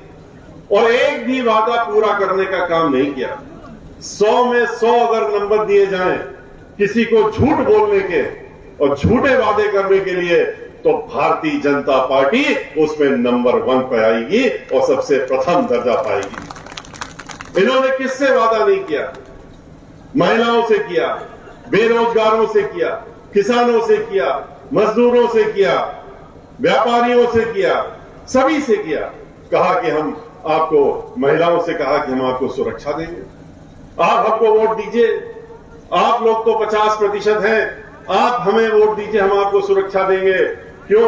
Speaker 5: और एक भी वादा पूरा करने का काम नहीं किया। 100 में 100 अगर नंबर दिए जाएं किसी को झूठ बोलने के और झूठे वादे करने के लिए, तो भारतीय जनता पार्टी उसमें नंबर 1 पे आएगी और सबसे प्रथम दर्जा पाएगी। इन्होंने किससे वादा नहीं किया? महिलाओं से किया, बेरोजगारों से किया, किसानों से किया, मजदूरों से किया, व्यापारियों से किया, सभी से किया। कहा कि हम आपको, महिलाओं से कहा कि हम आपको सुरक्षा देंगे, आप हमको वोट दीजिए, आप लोग तो 50% हैं, आप हमें वोट दीजिए, हम आपको सुरक्षा देंगे। क्यों?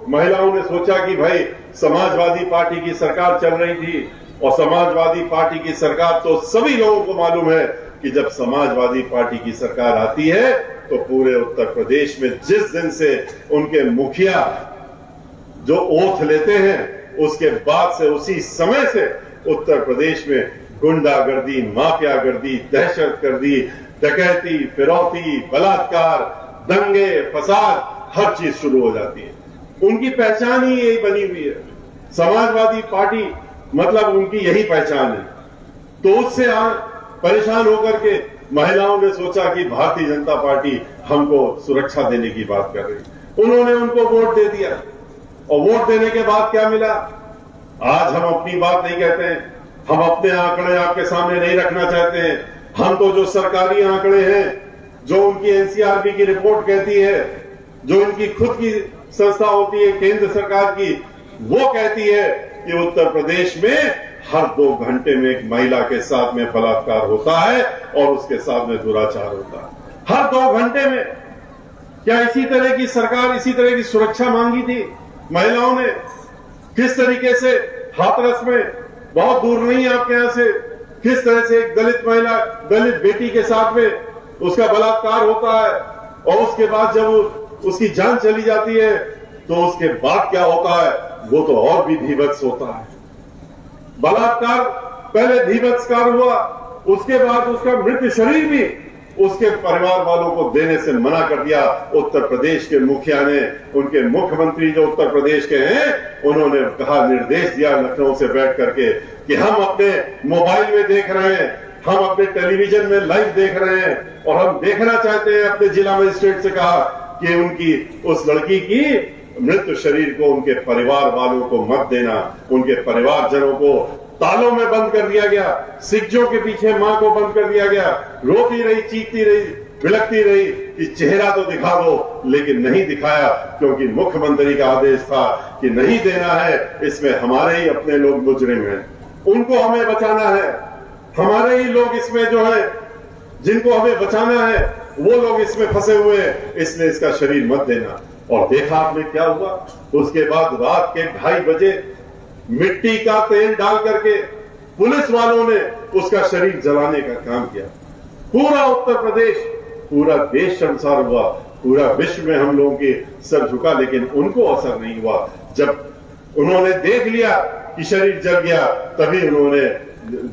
Speaker 5: महिलाओं ने सोचा कि भाई समाजवादी पार्टी की सरकार चल रही थी और समाजवादी पार्टी की सरकार तो सभी लोगों को मालूम है कि जब समाजवादी पार्टी की सरकार आती है तो पूरे उत्तर प्रदेश में जिस दिन से उनके मुखिया जो ओथ लेते हैं, उसके बाद से उसी समय से उत्तर प्रदेश में गुंडागर्दी, माफियागर्दी, दहशतगर्दी, डकैती, फिरौती, बलात्कार, दंगे, फसाद, हर चीज शुरू हो जाती है। उनकी पहचान ही यही बनी हुई है। समाजवादी पार्टी मतलब उनकी यही पहचान है। तो उससे परेशान होकर के महिलाओं ने सोचा कि भारतीय जनता पार्टी हमको सुरक्षा देने की बात कर रही। उन्होंने उनको वोट दे दिया और वोट देने के बाद क्या मिला? आज हम अपनी बात नहीं कहते हैं, हम अपने आंकड़े आपके सामने नहीं रखना चाहते हैं। हम तो जो सरकारी आंकड़े हैं, जो उनकी एनसीआरबी की रिपोर्ट कहती है, जो उनकी खुद की संस्था होती है केंद्र सरकार की, वो कहती है कि उत्तर प्रदेश में हर 2 घंटे में एक महिला के साथ में बलात्कार होता है और उसके साथ में दुराचार होता है। हर 2 घंटे में। क्या इसी तरह की सरकार, इसी तरह की सुरक्षा मांगी थी महिलाओं ने? किस तरीके से हाथरस में बहुत दूर नहीं है आपके यहां से, किस तरह से एक दलित महिला, दलित बेटी के साथ में उसका बलात्कार होता है और उसके बाद जब उसकी जान चली जाती है तो उसके बाद क्या होता है वो तो और भी भीभत्स होता है। बलात्कार पहले भीभत्सकार हुआ, उसके बाद उसका मृत शरीर भी उसके परिवार वालों को देने से मना कर दिया। उत्तर प्रदेश के मुखिया ने, उनके मुख्यमंत्री जो उत्तर प्रदेश के हैं, उन्होंने कहा, निर्देश दिया लखनऊ से बैठ करके कि हम अपने मोबाइल में देख रहे हैं, हम अपने टेलीविजन में लाइव देख रहे हैं और हम देखना चाहते हैं। अपने जिला मजिस्ट्रेट से कहा कि उनकी उस लड़की की मृत शरीर को उनके परिवार वालों को मत देना। उनके परिवारजनों को तालों में बंद कर दिया गया, सिक्जों के पीछे मां को बंद कर दिया गया, रोती रही, चीखती रही, बिलखती रही कि चेहरा तो दिखा दो, लेकिन नहीं दिखाया क्योंकि मुख्यमंत्री का आदेश था कि नहीं देना है, इसमें हमारे ही अपने लोग मुजरिम हैं, उनको हमें बचाना है, हमारे ही लोग इसमें जो है जिनको हमें बचाना है वो लोग इसमें फंसे हुए हैं, इसलिए इसका शरीर मत देना। और देखा आपने क्या हुआ, उसके बाद रात के 2:30 बजे मिट्टी का तेल डाल करके पुलिस वालों ने उसका शरीर जलाने का काम किया। पूरा उत्तर प्रदेश, पूरा देश शर्मसार हुआ, पूरा विश्व में हम लोगों के सर झुका, लेकिन उनको असर नहीं हुआ। जब उन्होंने देख लिया कि शरीर जल गया, तभी उन्होंने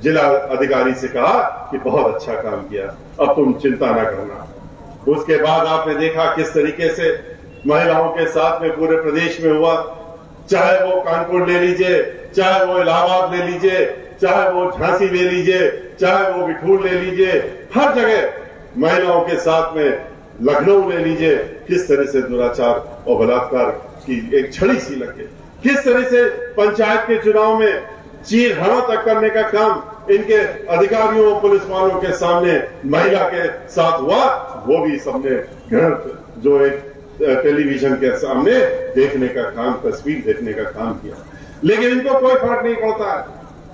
Speaker 5: जिला अधिकारी से कहा कि बहुत अच्छा काम किया, अब तुम चिंता ना करना। उसके बाद आपने देखा किस तरीके से महिलाओं के साथ में पूरे प्रदेश में हुआ, चाहे वो कानपुर ले लीजिए, चाहे वो इलाहाबाद ले लीजिए, चाहे वो झांसी ले लीजिए, चाहे वो बिठूर ले लीजिए, हर जगह महिलाओं के साथ में, लखनऊ ले लीजिए, किस तरह से दुराचार और बलात्कार की एक छड़ी सी लगे, किस तरह से पंचायत के चुनाव में चीर-हरण तक करने का काम इनके अधिकारियों पुलिस वालों के सामने महिला के साथ हुआ, वो भी सबने जो एक टेलीविजन के सामने देखने का काम, तस्वीर देखने का काम किया, लेकिन इनको कोई फर्क नहीं पड़ता है।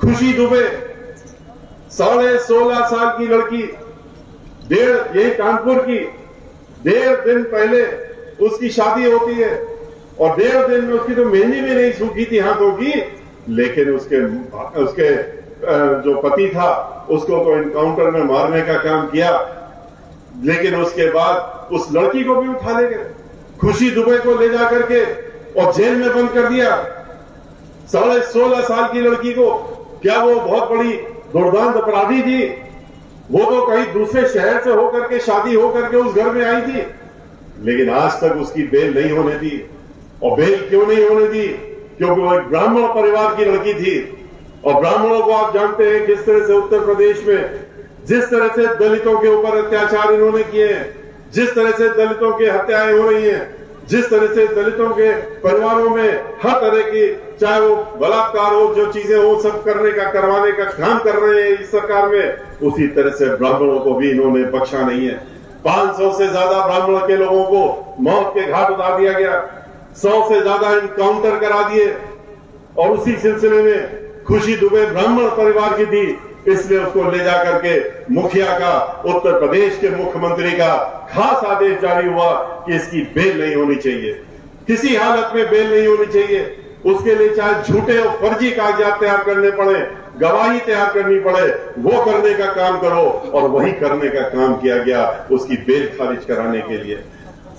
Speaker 5: खुशी दुबे 16.5 साल की लड़की, यही कानपुर की, 1.5 दिन पहले उसकी शादी होती है और 1.5 दिन में उसकी तो मेहंदी भी नहीं सूखी थी हाथों की, लेकिन उसके जो पति था उसको तो एनकाउंटर में मारने का काम किया, लेकिन उसके बाद उस लड़की को भी उठा ले गए, खुशी दुबे को ले जा करके और जेल में बंद कर दिया। 16.5 साल की लड़की को, क्या वो बहुत बड़ी दुर्दांत अपराधी थी? वो तो कहीं दूसरे शहर से होकर के, शादी होकर के उस घर में आई थी, लेकिन आज तक उसकी बेल नहीं होने दी। और बेल क्यों नहीं होने दी? क्योंकि वो एक ब्राह्मण परिवार की लड़की थी, और ब्राह्मणों को आप जानते हैं किस तरह से उत्तर प्रदेश में जिस तरह से दलितों के ऊपर अत्याचार इन्होंने किए हैं, जिस तरह से दलितों की हत्याएं हो रही हैं, जिस तरह से दलितों के परिवारों में हर तरह की, चाहे वो बलात्कार हो, जो चीजें हो, सब करवाने का काम कर रहे हैं इस सरकार में, उसी तरह से ब्राह्मणों को भी इन्होंने बख्शा नहीं है। 500 से ज्यादा ब्राह्मण के लोगों को मौत के घाट उतार दिया गया, 100 से ज्यादा इनकाउंटर करा दिए, और उसी सिलसिले में खुशी दुबे ब्राह्मण परिवार की थी, इसलिए उसको ले जा करके मुखिया का, उत्तर प्रदेश के मुख्यमंत्री का खास आदेश जारी हुआ कि इसकी बेल नहीं होनी चाहिए, किसी हालत में बेल नहीं होनी चाहिए। उसके लिए चाहे झूठे और फर्जी कागजात तैयार करने पड़े, गवाही तैयार करनी पड़े, वो करने का काम करो, और वही करने का काम किया गया उसकी बेल खारिज कराने के लिए।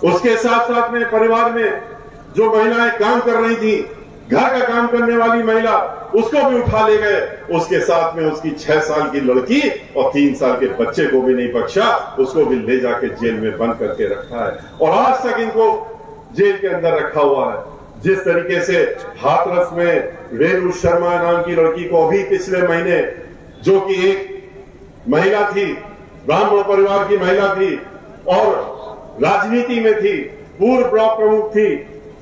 Speaker 5: उसके साथ साथ में परिवार में जो महिलाएं काम कर रही थी, घर का काम करने वाली महिला, उसको भी उठा ले गए, उसके साथ में उसकी 6 साल की लड़की और 3 साल के बच्चे को भी नहीं बख्शा, उसको भी ले जाके जेल में बंद करके रखा है, और आज तक इनको जेल के अंदर रखा हुआ है। जिस तरीके से हाथरस में रेणु शर्मा नाम की लड़की को अभी पिछले महीने, जो कि एक महिला थी, ब्राह्मण परिवार की महिला थी और राजनीति में थी, पूर्व ब्लॉक प्रमुख थी,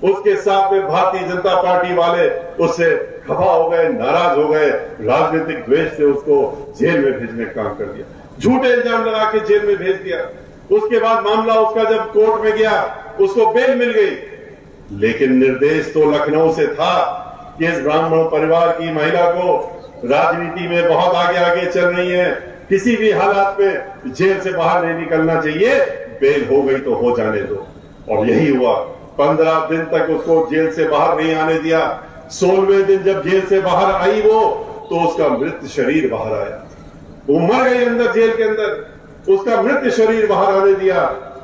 Speaker 5: उसके साथ में भारतीय जनता पार्टी वाले उससे खफा हो गए, नाराज हो गए, राजनीतिक द्वेष से उसको जेल में भेजने का काम कर दिया, झूठे इल्जाम लगा के जेल में भेज दिया। उसके बाद मामला उसका जब कोर्ट में गया, उसको बेल मिल गई, लेकिन निर्देश तो लखनऊ से था कि इस ब्राह्मण परिवार की महिला को राजनीति में बहुत आगे आगे चल रही है, किसी भी हालात में जेल से बाहर नहीं निकलना चाहिए, बेल हो गई तो हो जाने दो। और यही हुआ, 15 दिन तक उसको जेल से बाहर नहीं आने दिया, 16वें दिन जब जेल से बाहर आई वो, तो उसका मृत शरीर बाहर आया। वो मर गई अंदर जेल के अंदर, उसका मृत शरीर बाहर आने दिया।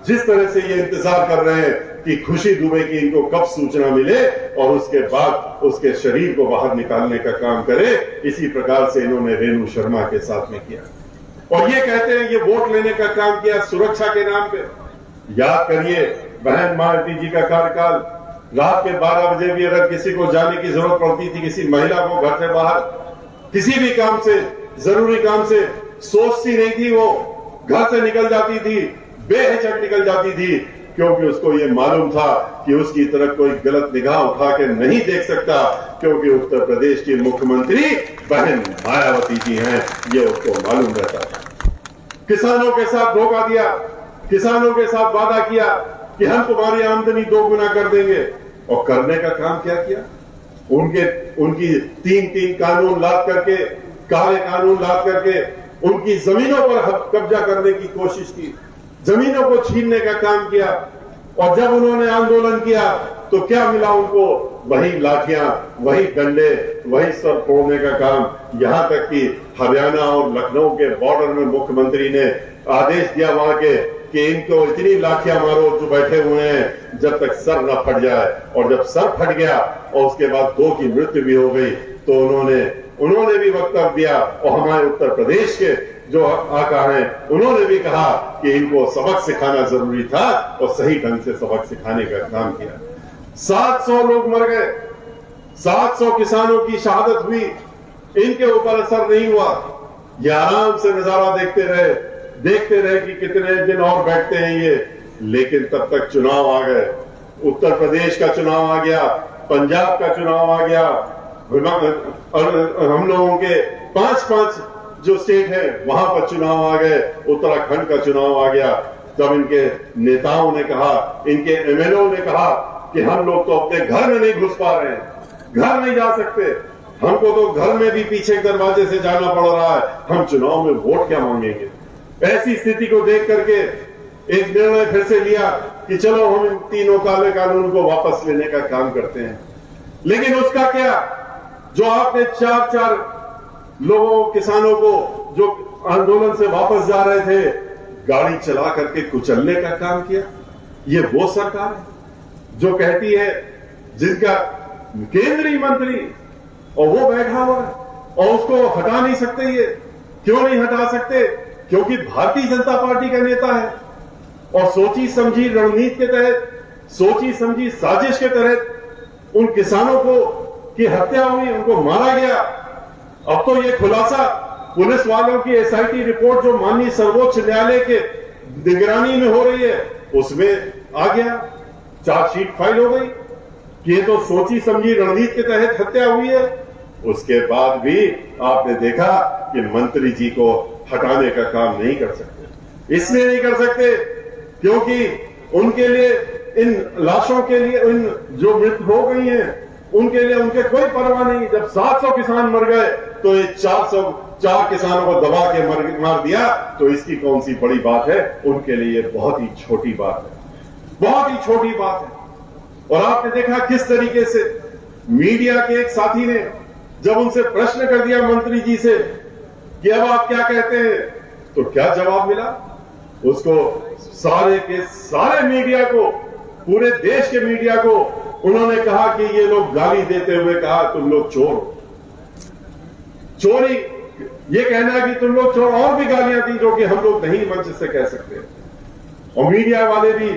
Speaker 5: जिस तरह से ये इंतजार कर रहे हैं कि खुशी दुबे की इनको कब सूचना मिले और उसके बाद उसके शरीर को बाहर निकालने का काम करे, इसी प्रकार से इन्होंने रेणु शर्मा के साथ में किया। और ये कहते हैं ये वोट लेने का काम किया सुरक्षा के नाम पे। याद करिए बहन मायावती जी का कार्यकाल, रात के 12 बजे भी अगर किसी को जाने की जरूरत पड़ती थी, किसी महिला को घर से बाहर किसी भी काम से, जरूरी काम से, सोचती नहीं थी, वो घर से निकल जाती थी, बेहिचक निकल जाती थी, क्योंकि उसको ये मालूम था कि उसकी तरफ कोई गलत निगाह उठा के नहीं देख सकता, क्योंकि उत्तर प्रदेश की मुख्यमंत्री बहन मायावती जी हैं, ये उसको मालूम रहता था। किसानों के साथ धोखा दिया, किसानों के साथ वादा किया कि हम तुम्हारी आमदनी 2 गुना कर देंगे, और करने का काम क्या किया? उनकी 3 कानून लाद करके, काले कानून लाद करके उनकी जमीनों पर कब्जा करने की कोशिश की, जमीनों को छीनने का काम किया। और जब उन्होंने आंदोलन किया तो क्या मिला उनको? वही लाठियां, वही डंडे, वही सर फोड़ने का काम। यहां तक कि हरियाणा और लखनऊ के बॉर्डर में मुख्यमंत्री ने आदेश दिया वहां के कि इनको इतनी लाठियां मारो जो बैठे हुए हैं जब तक सर न फट जाए। और जब सर फट गया और उसके बाद 2 की मृत्यु भी हो गई, तो उन्होंने भी वक्तव्य दिया। और हमारे उत्तर प्रदेश के जो आका हैं उन्होंने भी कहा कि इनको सबक सिखाना जरूरी था, और सही ढंग से सबक सिखाने का काम किया। 700 लोग मर गए, 700 किसानों की शहादत हुई, इनके ऊपर असर नहीं हुआ। ये आराम से नजारा देखते रहे कि कितने दिन और बैठते हैं ये। लेकिन तब तक चुनाव आ गए, उत्तर प्रदेश का चुनाव आ गया, पंजाब का चुनाव आ गया, और हम लोगों के 5 जो स्टेट है वहां पर चुनाव आ गए, उत्तराखंड का चुनाव आ गया। तब इनके नेताओं ने कहा, इनके एमएलए ने कहा कि हम लोग तो अपने घर में नहीं घुस पा रहे हैं, घर नहीं जा सकते, हमको तो घर में भी पीछे दरवाजे से जाना पड़ रहा है, हम चुनाव में वोट क्या मांगेंगे। ऐसी स्थिति को देख करके एक निर्णय फिर से लिया कि चलो हम इन 3 काले कानून को वापस लेने का काम करते हैं। लेकिन उसका क्या, जो आपने 4 लोगों, किसानों को जो आंदोलन से वापस जा रहे थे, गाड़ी चला करके कुचलने का काम किया। ये वो सरकार है जो कहती है, जिनका केंद्रीय मंत्री और वो बैठा हुआ है और उसको हटा नहीं सकते। ये क्यों नहीं हटा सकते? क्योंकि भारतीय जनता पार्टी का नेता है, और सोची समझी रणनीति के तहत, सोची समझी साजिश के तहत उन किसानों को की हत्या हुई, उनको मारा गया। अब तो ये खुलासा पुलिस वालों की एसआईटी रिपोर्ट जो माननीय सर्वोच्च न्यायालय के निगरानी में हो रही है, उसमें आ गया, चार्जशीट फाइल हो गई कि ये तो सोची समझी रणनीति के तहत हत्या हुई है। उसके बाद भी आपने देखा कि मंत्री जी को हटाने का काम नहीं कर सकते। इसलिए नहीं कर सकते क्योंकि उनके लिए, इन लाशों के लिए, इन जो मृत्यु हो गई हैं, उनके लिए उनके कोई परवाह नहीं। जब 700 किसान मर गए तो ये 404 किसानों को दबा के मार दिया, तो इसकी कौन सी बड़ी बात है? उनके लिए बहुत ही छोटी बात है, बहुत ही छोटी बात है। और आपने देखा किस तरीके से मीडिया के एक साथी ने जब उनसे प्रश्न कर दिया मंत्री जी से कि अब आप क्या कहते हैं, तो क्या जवाब मिला उसको? सारे के सारे मीडिया को, पूरे देश के मीडिया को उन्होंने कहा कि ये लोग गाली देते हुए कहा तुम लोग चोर हो। चोरी ये कहना कि तुम लोग चोर, और भी गालियां दी जो कि हम लोग नहीं मंच से कह सकते। और मीडिया वाले भी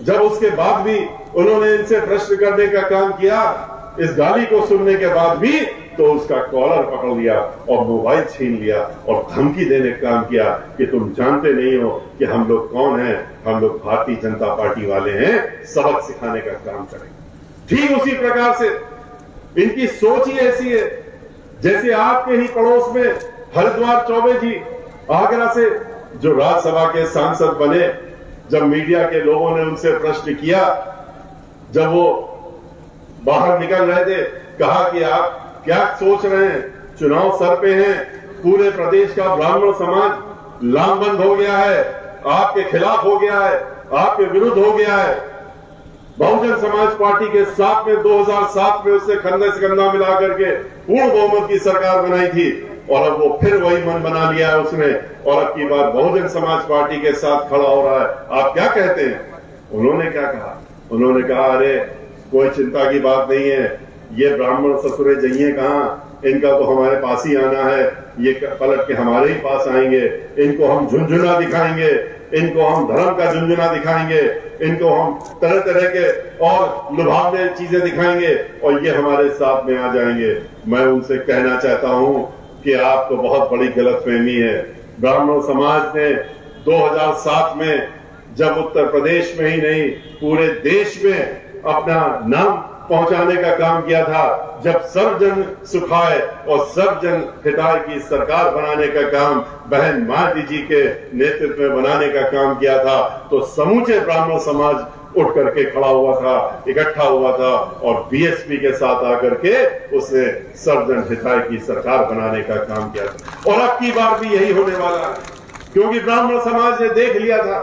Speaker 5: जब उसके बाद भी उन्होंने इनसे प्रश्न करने का काम किया, इस गाली को सुनने के बाद भी, तो उसका कॉलर पकड़ लिया और मोबाइल छीन लिया और धमकी देने का काम किया कि तुम जानते नहीं हो कि हम लोग कौन हैं, हम लोग भारतीय जनता पार्टी वाले हैं, सबक सिखाने का काम करेंगे। ठीक उसी प्रकार से इनकी सोच ही ऐसी है, जैसे आपके ही पड़ोस में हरिद्वार चौबे जी आगरा से जो राज्यसभा के सांसद बने, जब मीडिया के लोगों ने उनसे प्रश्न किया, जब वो बाहर निकल रहे थे, कहा कि आप क्या सोच रहे हैं, चुनाव सर पे हैं, पूरे प्रदेश का ब्राह्मण समाज लामबंद हो गया है, आपके खिलाफ हो गया है, आपके विरुद्ध हो गया है। बहुजन समाज पार्टी के साथ में 2007 में उससे कंधे से कंधा मिला करके पूर्ण बहुमत की सरकार बनाई थी और अब वो फिर वही मन बना लिया है उसने और अब की बार बहुजन समाज पार्टी के साथ खड़ा हो रहा है। आप क्या कहते हैं? उन्होंने क्या कहा? उन्होंने कहा अरे कोई चिंता की बात नहीं है, ये ब्राह्मण ससुरे जइए कहाँ, इनका तो हमारे पास ही आना है, ये पलट के हमारे ही पास आएंगे, इनको हम झुंझुना दिखाएंगे, इनको हम धर्म का झुंझुना दिखाएंगे, इनको हम तरह तरह के और लुभावने चीजें दिखाएंगे और ये हमारे साथ में आ जाएंगे। मैं उनसे कहना चाहता हूं कि आपको बहुत बड़ी गलतफहमी है। ब्राह्मण समाज ने 2007 में जब उत्तर प्रदेश में ही नहीं पूरे देश में अपना नाम पहुंचाने का काम किया था, जब सर्वजन सुखाय और सर्वजन हिताय की सरकार बनाने का काम बहन मायावती जी के नेतृत्व में बनाने का काम किया था, तो समूचे ब्राह्मण समाज उठ करके खड़ा हुआ था, इकट्ठा हुआ था और बीएसपी के साथ आकर के उसने सर्वजन हिताय की सरकार बनाने का काम किया था। और अब की बार भी यही होने वाला है, क्योंकि ब्राह्मण समाज ने देख लिया था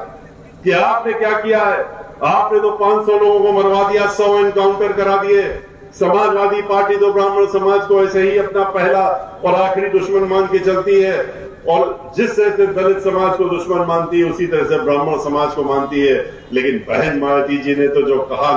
Speaker 5: कि आपने क्या किया है। आपने तो 500 लोगों को मरवा दिया, 100 एनकाउंटर करा दिए। समाजवादी पार्टी तो ब्राह्मण समाज को ऐसे ही अपना पहला और आखिरी दुश्मन मान के चलती है और जिस तरह से दलित समाज को दुश्मन मानती है उसी तरह से ब्राह्मण समाज को मानती है। लेकिन बहन मायावती जी ने तो जो कहा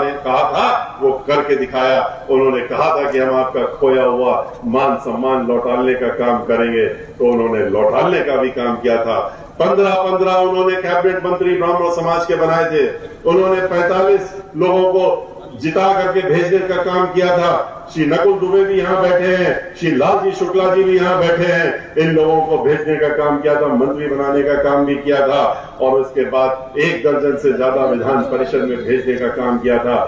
Speaker 5: था वो करके दिखाया। उन्होंने कहा था कि हम आपका खोया हुआ मान सम्मान लौटाने का काम करेंगे, तो उन्होंने लौटाने का भी काम किया था। 15 उन्होंने कैबिनेट मंत्री ब्राह्मण समाज के बनाए थे। उन्होंने 45 लोगों को जिता करके भेजने का काम किया था। श्री नकुल दुबे भी यहाँ बैठे हैं, श्री लालजी शुक्ला जी भी यहाँ बैठे हैं। इन लोगों को भेजने का काम किया था, मंत्री बनाने का काम भी किया था और उसके बाद 1 दर्जन से ज्यादा विधान परिषद में भेजने का काम किया था।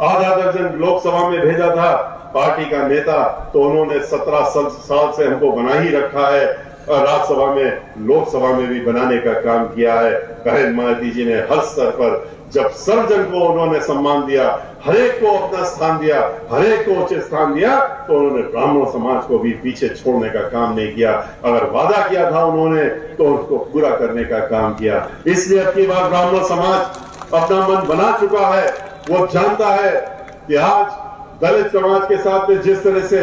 Speaker 5: आधा दर्जन लोकसभा में भेजा था। पार्टी का नेता तो उन्होंने 17 साल से हमको बना ही रखा है और राज्यसभा में लोकसभा में भी बनाने का काम किया है। बहन मायावती जी ने हर स्तर पर जब सर्वजन को उन्होंने सम्मान दिया, हरेक को अपना स्थान दिया, हरेक को उचित स्थान दिया, तो उन्होंने ब्राह्मण समाज को भी पीछे छोड़ने का काम नहीं किया। अगर वादा किया था उन्होंने तो उसको पूरा करने का काम किया। इसलिए अब की बार ब्राह्मण समाज अपना मन बना चुका है। वो जानता है कि आज दलित समाज के साथ में जिस तरह से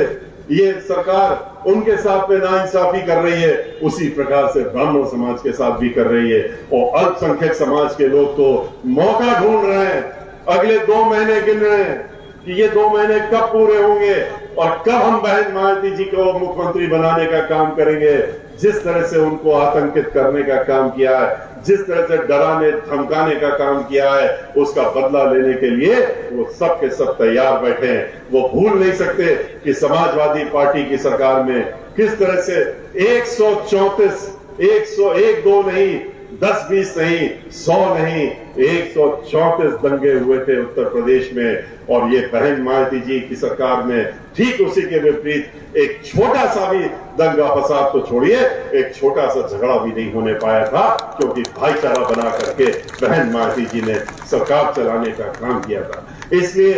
Speaker 5: ये सरकार उनके साथ में नाइंसाफी कर रही है, उसी प्रकार से ब्राह्मण समाज के साथ भी कर रही है। और अल्पसंख्यक समाज के लोग तो मौका ढूंढ रहे हैं, अगले 2 महीने गिन रहे हैं कि ये 2 महीने कब पूरे होंगे और कब हम बहन मायावती जी को मुख्यमंत्री बनाने का काम करेंगे। जिस तरह से उनको आतंकित करने का काम किया है, जिस तरह से डराने धमकाने का काम किया है, उसका बदला लेने के लिए वो सब के सब तैयार बैठे हैं। वो भूल नहीं सकते कि समाजवादी पार्टी की सरकार में किस तरह से 134 101 2 नहीं, 10-20 नहीं, 100 नहीं, 134 दंगे हुए थे उत्तर प्रदेश में। और ये बहन मायावती जी की सरकार में ठीक उसी के विपरीत एक छोटा सा भी दंगा फसाद तो छोड़िए, एक छोटा सा झगड़ा भी नहीं होने पाया था, क्योंकि भाईचारा बना करके बहन मायावती जी ने सरकार चलाने का काम किया था। इसलिए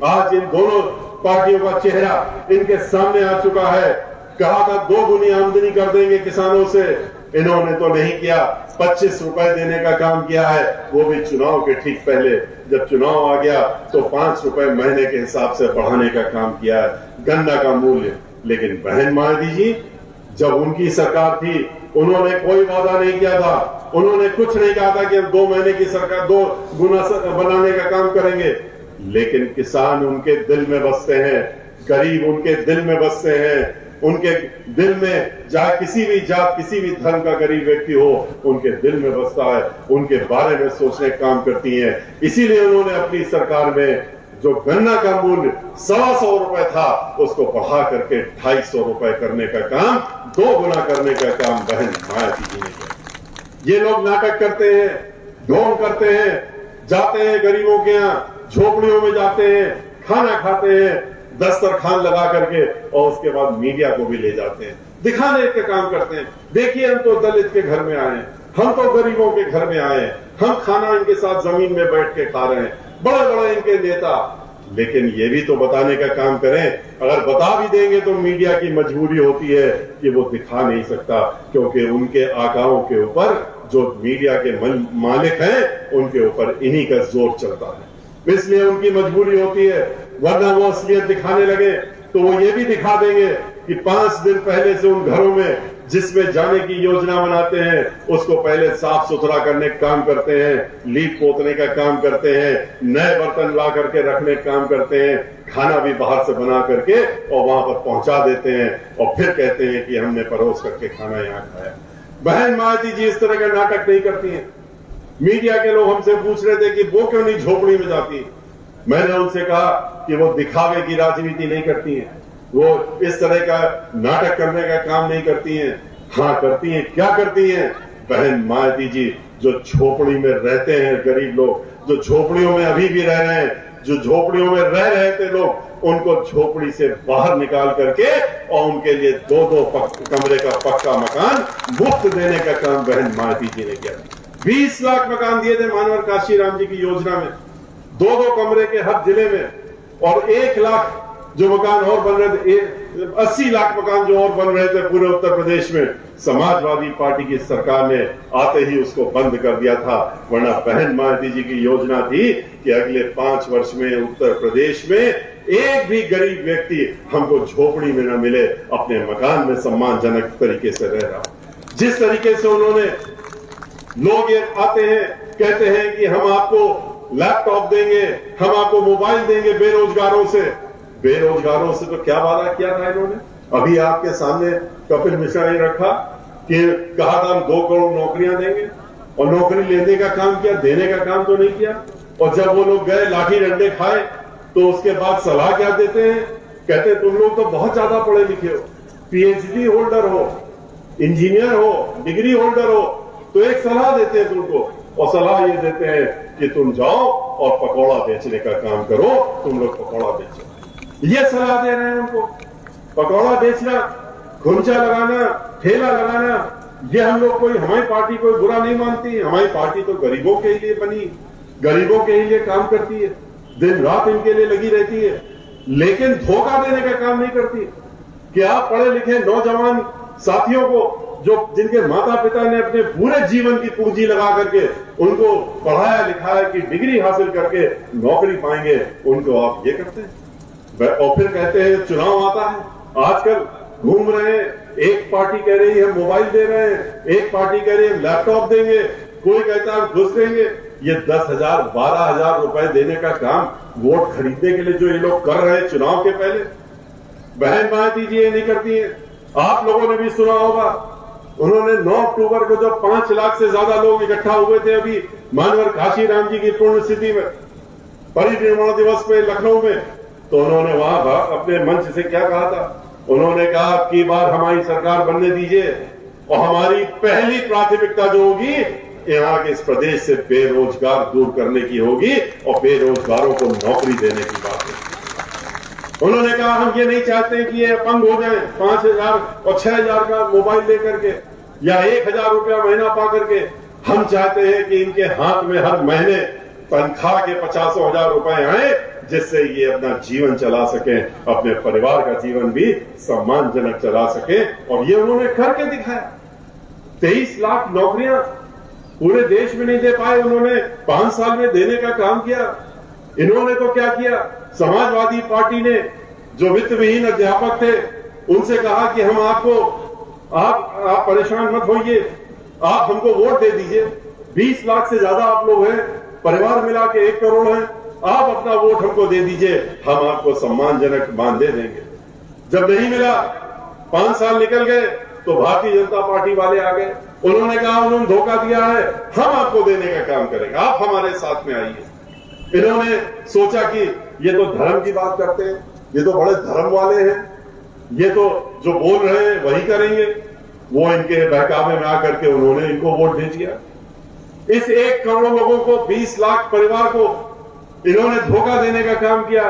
Speaker 5: आज इन दोनों पार्टियों का चेहरा इनके सामने आ चुका है। कहा था 2 गुनी आमदनी कर देंगे किसानों से, इन्होंने तो नहीं किया। 25 रुपए देने का काम किया है, वो भी चुनाव के ठीक पहले। जब चुनाव आ गया तो 5 रुपए महीने के हिसाब से बढ़ाने का काम किया है गन्ना का मूल्य। लेकिन बहन मायावती जी जब उनकी सरकार थी उन्होंने कोई वादा नहीं किया था, उन्होंने कुछ नहीं कहा था कि हम 2 महीने की सरकार 2 गुना बनाने का काम करेंगे। लेकिन किसान उनके दिल में बसते हैं, गरीब उनके दिल में बसते हैं। उनके दिल में चाहे किसी भी जात किसी भी धर्म का गरीब व्यक्ति हो, उनके दिल में बसता है, उनके बारे में सोचने का काम करती हैं। इसीलिए उन्होंने अपनी सरकार में जो गन्ना का मूल्य 125 रुपए था उसको बढ़ा करके 250 रुपए करने का काम, 2 गुना करने का काम बहन मायावती जी ने किया। ये लोग नाटक करते हैं, ढोंग करते हैं, जाते हैं गरीबों के यहाँ, झोपड़ियों में जाते हैं, खाना खाते हैं, दस्तरखान लगा करके और उसके बाद मीडिया को भी ले जाते हैं, दिखाने का काम करते हैं। देखिए हम तो दलित के घर में आए हैं, हम तो गरीबों के घर में आए हैं, हम खाना इनके साथ जमीन में बैठ के खा रहे हैं, बड़े बड़े इनके नेता। लेकिन ये भी तो बताने का काम करें। अगर बता भी देंगे तो मीडिया की मजबूरी होती है कि वो दिखा नहीं सकता, क्योंकि उनके आकाओं के ऊपर जो मीडिया के मालिक हैं उनके ऊपर इन्हीं का जोर चलता है। इसलिए उनकी मजबूरी होती है, वरना वो असलियत दिखाने लगे तो वो ये भी दिखा देंगे कि 5 दिन पहले से उन घरों में जिसमें जाने की योजना बनाते हैं उसको पहले साफ सुथरा करने का काम करते हैं, लीप पोतने का काम करते हैं, नए बर्तन ला करके रखने का काम करते हैं, खाना भी बाहर से बना करके और वहां पर पहुंचा देते हैं और फिर कहते हैं कि हमने परोस करके खाना यहां खाया। बहन मायावती जी इस तरह का नाटक नहीं करती हैं। मीडिया के लोग हमसे पूछ रहे थे कि वो क्यों नहीं झोपड़ी में जाती। मैंने उनसे कहा कि वो दिखावे की राजनीति नहीं करती हैं, वो इस तरह का नाटक करने का काम नहीं करती हैं। हाँ करती हैं, क्या करती हैं? बहन मायावती जी जो झोपड़ी में रहते हैं गरीब लोग, जो झोपड़ियों में अभी भी रह रहे हैं, जो झोपड़ियों में रह रहे थे लोग, उनको झोपड़ी से बाहर निकाल करके और उनके लिए 2-2 कमरे का पक्का मकान मुफ्त देने का काम बहन मायावती जी ने किया। 20 लाख मकान दिए थे मानवर काशीराम जी की योजना में, 2-2 कमरे के हर जिले में, और 1 लाख जो मकान और बन रहे थे, 80 लाख मकान जो और बन रहे थे पूरे उत्तर प्रदेश में, समाजवादी पार्टी की सरकार ने आते ही उसको बंद कर दिया था। वरना बहन मायावती जी की योजना थी कि अगले 5 वर्ष में उत्तर प्रदेश में एक भी गरीब व्यक्ति हमको झोपड़ी में न मिले, अपने मकान में सम्मानजनक तरीके से रह रहा। जिस तरीके से उन्होंने, लोग ये आते हैं कहते हैं कि हम आपको लैपटॉप देंगे, हम आपको मोबाइल देंगे बेरोजगारों से तो क्या वादा किया था इन्होंने? अभी आपके सामने कपिल मिश्रा ने रखा कि कहा था हम 2 करोड़ नौकरियां देंगे, और नौकरी लेने का काम किया, देने का काम तो नहीं किया। और जब वो लोग गए लाठी डंडे खाए तो उसके बाद सलाह क्या देते हैं? कहते तुम लोग तो बहुत ज्यादा पढ़े लिखे हो, पीएचडी होल्डर हो, इंजीनियर हो, डिग्री होल्डर हो, तो एक सलाह देते हैं तुमको, और सलाह ये देते हैं कि तुम जाओ और पकौड़ा बेचने का काम करो, तुम लोग पकौड़ा बेचो। ये सलाह दे रहे हैं उनको। पकौड़ा बेचना, खुंचा लगाना, ठेला लगाना, ये हम लोग कोई, हमारी पार्टी कोई बुरा नहीं मानती। हमारी पार्टी तो गरीबों के लिए बनी, गरीबों के लिए काम करती है, दिन रात इनके लिए लगी रहती है, लेकिन धोखा देने का काम नहीं करती। कि आप पढ़े लिखे नौजवान साथियों को, जो जिनके माता पिता ने अपने पूरे जीवन की पूंजी लगा करके उनको पढ़ाया लिखाया कि डिग्री हासिल करके नौकरी पाएंगे, उनको आप ये करते हैं। और फिर कहते हैं चुनाव आता है, आजकल घूम रहे हैं, एक पार्टी कह रही है मोबाइल दे रहे हैं, एक पार्टी कह रही है लैपटॉप देंगे, कोई कहता है घुस देंगे। ये 10,000 12,000 रुपए देने का काम वोट खरीदने के लिए जो ये लोग कर रहे हैं चुनाव के पहले, बहन मायावती जी ये नहीं करती है। आप लोगों ने भी सुना होगा, उन्होंने 9 अक्टूबर को जब 5 लाख से ज्यादा लोग इकट्ठा हुए थे अभी मानवर काशीराम जी की पुण्यतिथि में, परिनिर्वाण दिवस पे लखनऊ में, तो उन्होंने वहां अपने मंच से क्या कहा था? उन्होंने कहा कि बार हमारी सरकार बनने दीजिए और हमारी पहली प्राथमिकता जो होगी यहाँ के इस प्रदेश से बेरोजगार दूर करने की होगी और बेरोजगारों को नौकरी देने की बात है। उन्होंने कहा हम ये नहीं चाहते कि ये अपंग हो जाए, 5,000 और 6,000 का मोबाइल लेकर के या 1,000 रुपया महीना पा करके। हम चाहते हैं कि इनके हाथ में हर महीने तनख्वाह के 50,000 रुपए आए, जिससे ये अपना जीवन चला सके, अपने परिवार का जीवन भी सम्मानजनक चला सके। और ये उन्होंने करके दिखाया। 23 लाख नौकरियां पूरे देश में नहीं दे पाए, उन्होंने 5 साल में देने का काम किया। इन्होंने तो क्या किया, समाजवादी पार्टी ने जो वित्त विहीन अध्यापक थे उनसे कहा कि हम आपको, आप परेशान मत होइए, आप हमको वोट दे दीजिए। 20 लाख से ज्यादा आप लोग हैं, परिवार मिला के 1 करोड़ हैं, आप अपना वोट हमको दे दीजिए, हम आपको सम्मानजनक मान दे देंगे। जब नहीं मिला, 5 साल निकल गए, तो भारतीय जनता पार्टी वाले आ गए। उन्होंने कहा उन्होंने धोखा दिया है, हम आपको देने का काम करेंगे, आप हमारे साथ में आइए। इन्होंने सोचा कि ये तो धर्म की बात करते हैं, ये तो बड़े धर्म वाले हैं, ये तो जो बोल रहे हैं वही करेंगे। वो इनके बहकावे में आकर के उन्होंने इनको वोट दे दिया। इस 1 करोड़ लोगों को, 20 लाख परिवार को इन्होंने धोखा देने का काम किया।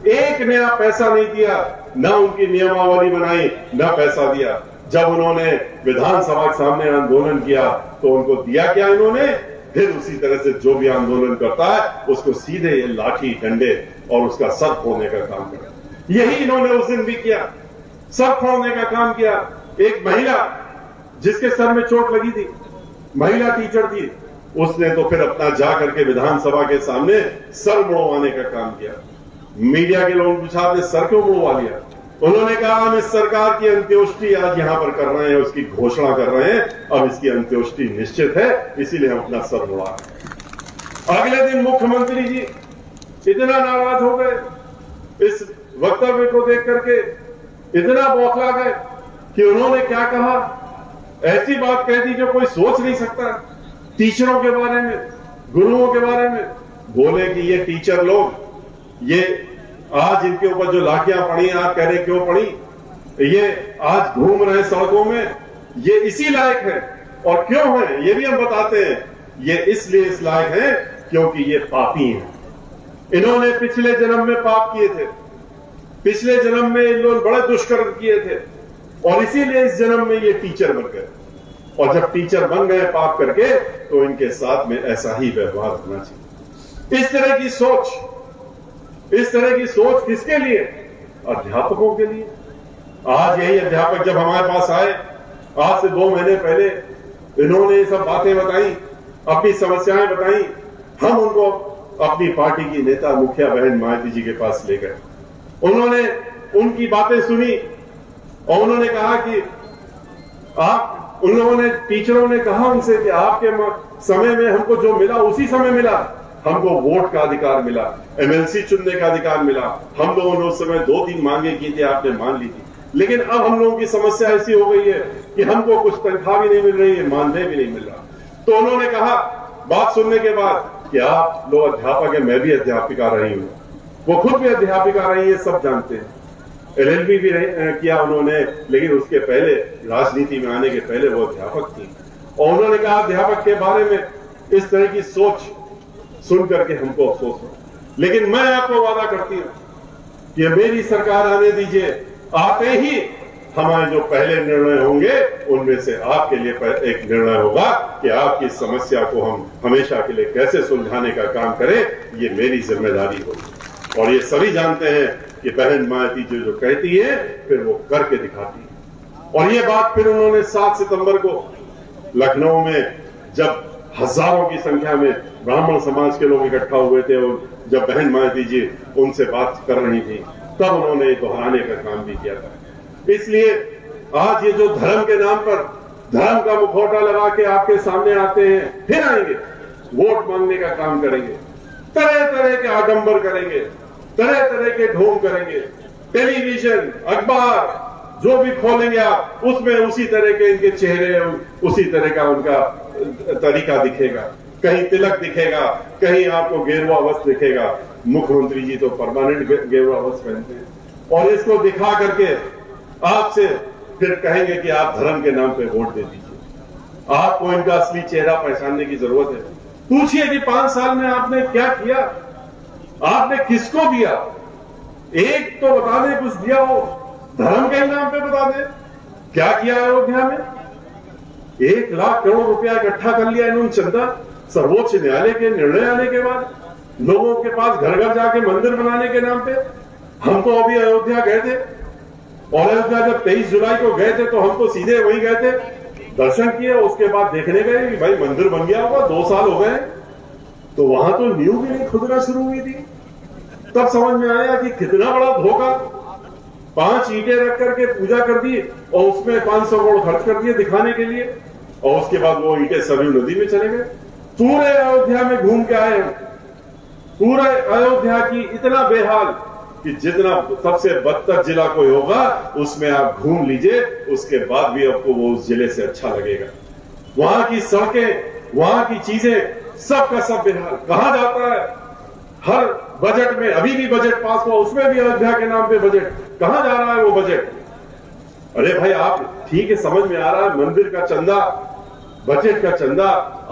Speaker 5: एक नया पैसा नहीं दिया, न उनकी नियमावली बनाई, न पैसा दिया। जब उन्होंने विधानसभा के सामने आंदोलन किया तो उनको दिया क्या इन्होंने? फिर उसी तरह से जो भी आंदोलन करता है उसको सीधे ये लाठी डंडे और उसका सर फोड़ने का काम किया। यही इन्होंने उस दिन भी किया, सर फोड़ने का काम किया। एक महिला जिसके सर में चोट लगी थी, महिला टीचर थी, उसने तो फिर अपना जा करके विधानसभा के सामने सर मुड़वाने का काम किया। मीडिया के लोगों ने पूछा आपने सर क्यों मुड़वा लिया? उन्होंने कहा हम इस सरकार की अंत्योष्टि आज यहां पर कर रहे हैं, उसकी घोषणा कर रहे हैं, अब इसकी अंत्योष्टि निश्चित है, इसीलिए हम अपना सर मुड़ा रहे हैं। अगले दिन मुख्यमंत्री जी इतना नाराज हो गए, इस वक्तव्य को देख करके इतना बौखला गए कि उन्होंने क्या कहा, ऐसी बात कह दी जो कोई सोच नहीं सकता। टीचरों के बारे में, गुरुओं के बारे में बोले कि ये टीचर लोग, ये आज इनके ऊपर जो लाठियां पड़ी, आप कह रहे क्यों पड़ी, ये आज घूम रहे सड़कों में, ये इसी लायक है। और क्यों है ये भी हम बताते हैं, ये इसलिए इस लायक है क्योंकि ये पापी हैं। इन्होंने पिछले जन्म में पाप किए थे, पिछले जन्म में इन लोग बड़े दुष्कर्म किए थे और इसीलिए इस जन्म में ये टीचर बन गए। और जब टीचर बन गए पाप करके, तो इनके साथ में ऐसा ही व्यवहार होना चाहिए। इस तरह की सोच किसके लिए? अध्यापकों के लिए। आज यही अध्यापक जब हमारे पास आए, आज से 2 महीने पहले, इन्होंने ये सब बातें बताई, अपनी समस्याएं बताई। हम उनको अपनी पार्टी की नेता मुखिया बहन मायावती जी के पास ले गए। उन्होंने उनकी बातें सुनी और उन्होंने कहा कि उन लोगों ने, टीचरों ने कहा उनसे कि आपके समय में हमको जो मिला उसी समय मिला, हमको वोट का अधिकार मिला, एमएलसी चुनने का अधिकार मिला। हम लोगों ने उस समय 2-3 मांगे की थी, आपने मान ली थी, लेकिन अब हम लोगों की समस्या ऐसी हो गई है कि हमको कुछ तनख्वाह भी नहीं मिल रही है, मानदेय भी नहीं मिल रहा। तो उन्होंने कहा, बात सुनने के बाद, कि आप लोग अध्यापक है, मैं भी अध्यापिका रही हूं, वो खुद भी अध्यापिका रही है, सब जानते हैं। LLB भी किया उन्होंने, लेकिन उसके पहले, राजनीति में आने के पहले वो अध्यापक थी। और उन्होंने कहा अध्यापक के बारे में इस तरह की सोच सुन करके हमको अफसोस हो, लेकिन मैं आपको वादा करती हूं कि मेरी सरकार आने दीजिए, आते ही हमारे जो पहले निर्णय होंगे उनमें से आपके लिए एक निर्णय होगा कि आपकी समस्या को हम हमेशा के लिए कैसे सुलझाने का काम करें, ये मेरी जिम्मेदारी होगी। और ये सभी जानते हैं कि बहन मायावती जी जो कहती है फिर वो करके दिखाती है। और ये बात फिर उन्होंने 7 सितंबर को लखनऊ में, जब हजारों की संख्या में ब्राह्मण समाज के लोग इकट्ठा हुए थे और जब बहन मायावती जी उनसे बात कर रही थी, तब उन्होंने दोहराने का काम भी किया था। इसलिए आज ये जो धर्म के नाम पर धर्म का मुखौटा लगा के आपके सामने आते हैं, फिर आएंगे वोट मांगने का काम करेंगे, तरह तरह के आडंबर करेंगे, तरह तरह के ढोंग करेंगे, टेलीविजन, अखबार जो भी खोलेंगे आप, उसमें उसी तरह के इनके चेहरे, उसी तरह का उनका तरीका दिखेगा। कहीं तिलक दिखेगा, कहीं आपको गेरुआ वस्त्र दिखेगा। मुख्यमंत्री जी तो परमानेंट गेरुआ वस्त्र पहनते हैं, और इसको दिखा करके आपसे फिर कहेंगे कि आप धर्म के नाम पे वोट दे दीजिए। आपको इनका असली चेहरा पहचानने की जरूरत है। पूछिए कि 5 साल में आपने क्या किया, आपने किसको दिया? एक तो बता दे, कुछ दिया हो, धर्म के नाम पे बता दे क्या किया अयोध्या में। 1 लाख करोड़ रुपया इकट्ठा कर लिया इन्होंने चंदा, सर्वोच्च न्यायालय के निर्णय आने के बाद, लोगों के पास घर घर जाके मंदिर बनाने के नाम पे। हम तो अभी अयोध्या गए थे, और अयोध्या जब 23 जुलाई को गए थे तो हम तो सीधे वहीं गए थे, दर्शन किए, उसके बाद देखने गए कि भाई मंदिर बन गया होगा, 2 साल हो गए, तो वहां तो नींव भी नहीं खुदना शुरू हुई थी। तब समझ में आया कि कितना बड़ा धोखा। 5 ईंटें रख करके पूजा कर दी और उसमें 500 करोड़ खर्च कर दिए दिखाने के लिए, और उसके बाद वो ईंटें सरयू नदी में चले गए। पूरे अयोध्या में घूम के आए, पूरे अयोध्या की इतना बेहाल कि जितना सबसे बदतर जिला कोई होगा उसमें आप घूम लीजिए, उसके बाद भी आपको वो उस जिले से अच्छा लगेगा। वहां की सड़कें, वहां की चीजें, सब का सब बेहाल। कहा जाता है हर बजट में, अभी भी बजट पास हुआ, उसमें भी अयोध्या के नाम पे बजट, कहां जा रहा है वो बजट? अरे भाई आप ठीक है, समझ में आ रहा है, मंदिर का चंदा, बजट का चंदा,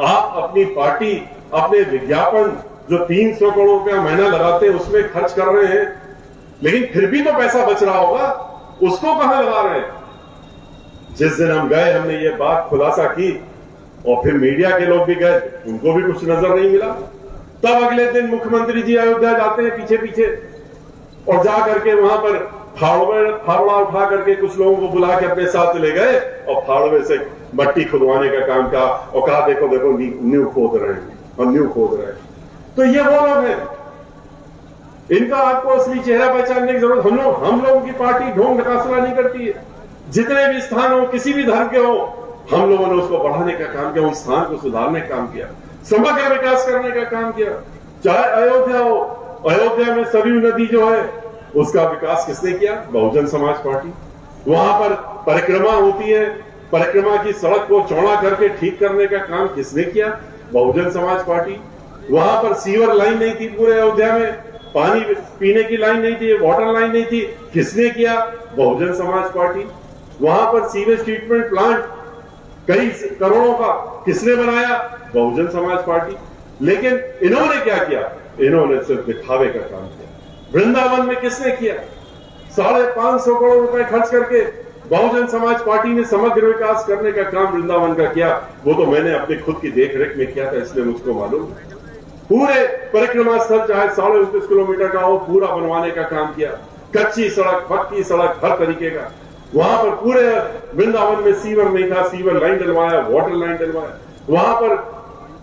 Speaker 5: आप अपनी पार्टी, अपने विज्ञापन जो 300 करोड़ रुपया महीना लगाते हैं उसमें खर्च कर रहे हैं, लेकिन फिर भी तो पैसा बच रहा होगा, उसको कहां लगा रहे हैं? जिस दिन हम गए, हमने ये बात खुलासा की, और फिर मीडिया के लोग भी गए, उनको भी कुछ नजर नहीं मिला। तब अगले दिन मुख्यमंत्री जी अयोध्या जाते हैं पीछे पीछे, और जा करके वहां पर फावड़ा उठा करके कुछ लोगों को बुला के अपने साथ ले गए, और फावड़े से मट्टी खुदवाने का काम किया और कहा देखो देखो न्यू खोद रहे हैं और न्यू खोद रहे हैं। तो ये वो लोग हैं, इनका आपको असली चेहरा पहचानने की जरूरत। हम लोगों की पार्टी ढोंग ढकासला नहीं करती है। जितने भी स्थान हो, किसी भी धर्म के हो, हम लोगों ने उसको बढ़ाने का काम किया, उस स्थान को सुधारने का काम किया, समग्र विकास करने का काम किया। चाहे अयोध्या हो, अयोध्या में सरयू नदी जो है उसका विकास किसने किया? बहुजन समाज पार्टी। वहां पर परिक्रमा होती है, परिक्रमा की सड़क को चौड़ा करके ठीक करने का काम किसने किया? बहुजन समाज पार्टी। वहां पर सीवर लाइन नहीं थी पूरे अयोध्या में, पानी पीने की लाइन नहीं थी, वाटर लाइन नहीं थी, किसने किया? बहुजन समाज पार्टी। वहां पर सीवेज ट्रीटमेंट प्लांट कई करोड़ों का किसने बनाया? बहुजन समाज पार्टी। लेकिन इन्होंने क्या किया? इन्होंने सिर्फ दिखावे का काम किया। वृंदावन में किसने किया? 550 करोड़ रुपए खर्च करके बहुजन समाज पार्टी ने समग्र विकास करने का काम वृंदावन का किया। वो तो मैंने अपने खुद की देखरेख में किया था, इसलिए मुझको मालूम है। पूरे परिक्रमा स्थल चाहे 29.5 किलोमीटर का हो, पूरा बनवाने का काम किया। कच्ची सड़क, पक्की सड़क, हर तरीके का। वहां पर पूरे वृंदावन में सीवर नहीं था, सीवर लाइन डलवाया, वाटर लाइन डलवाया। वहां पर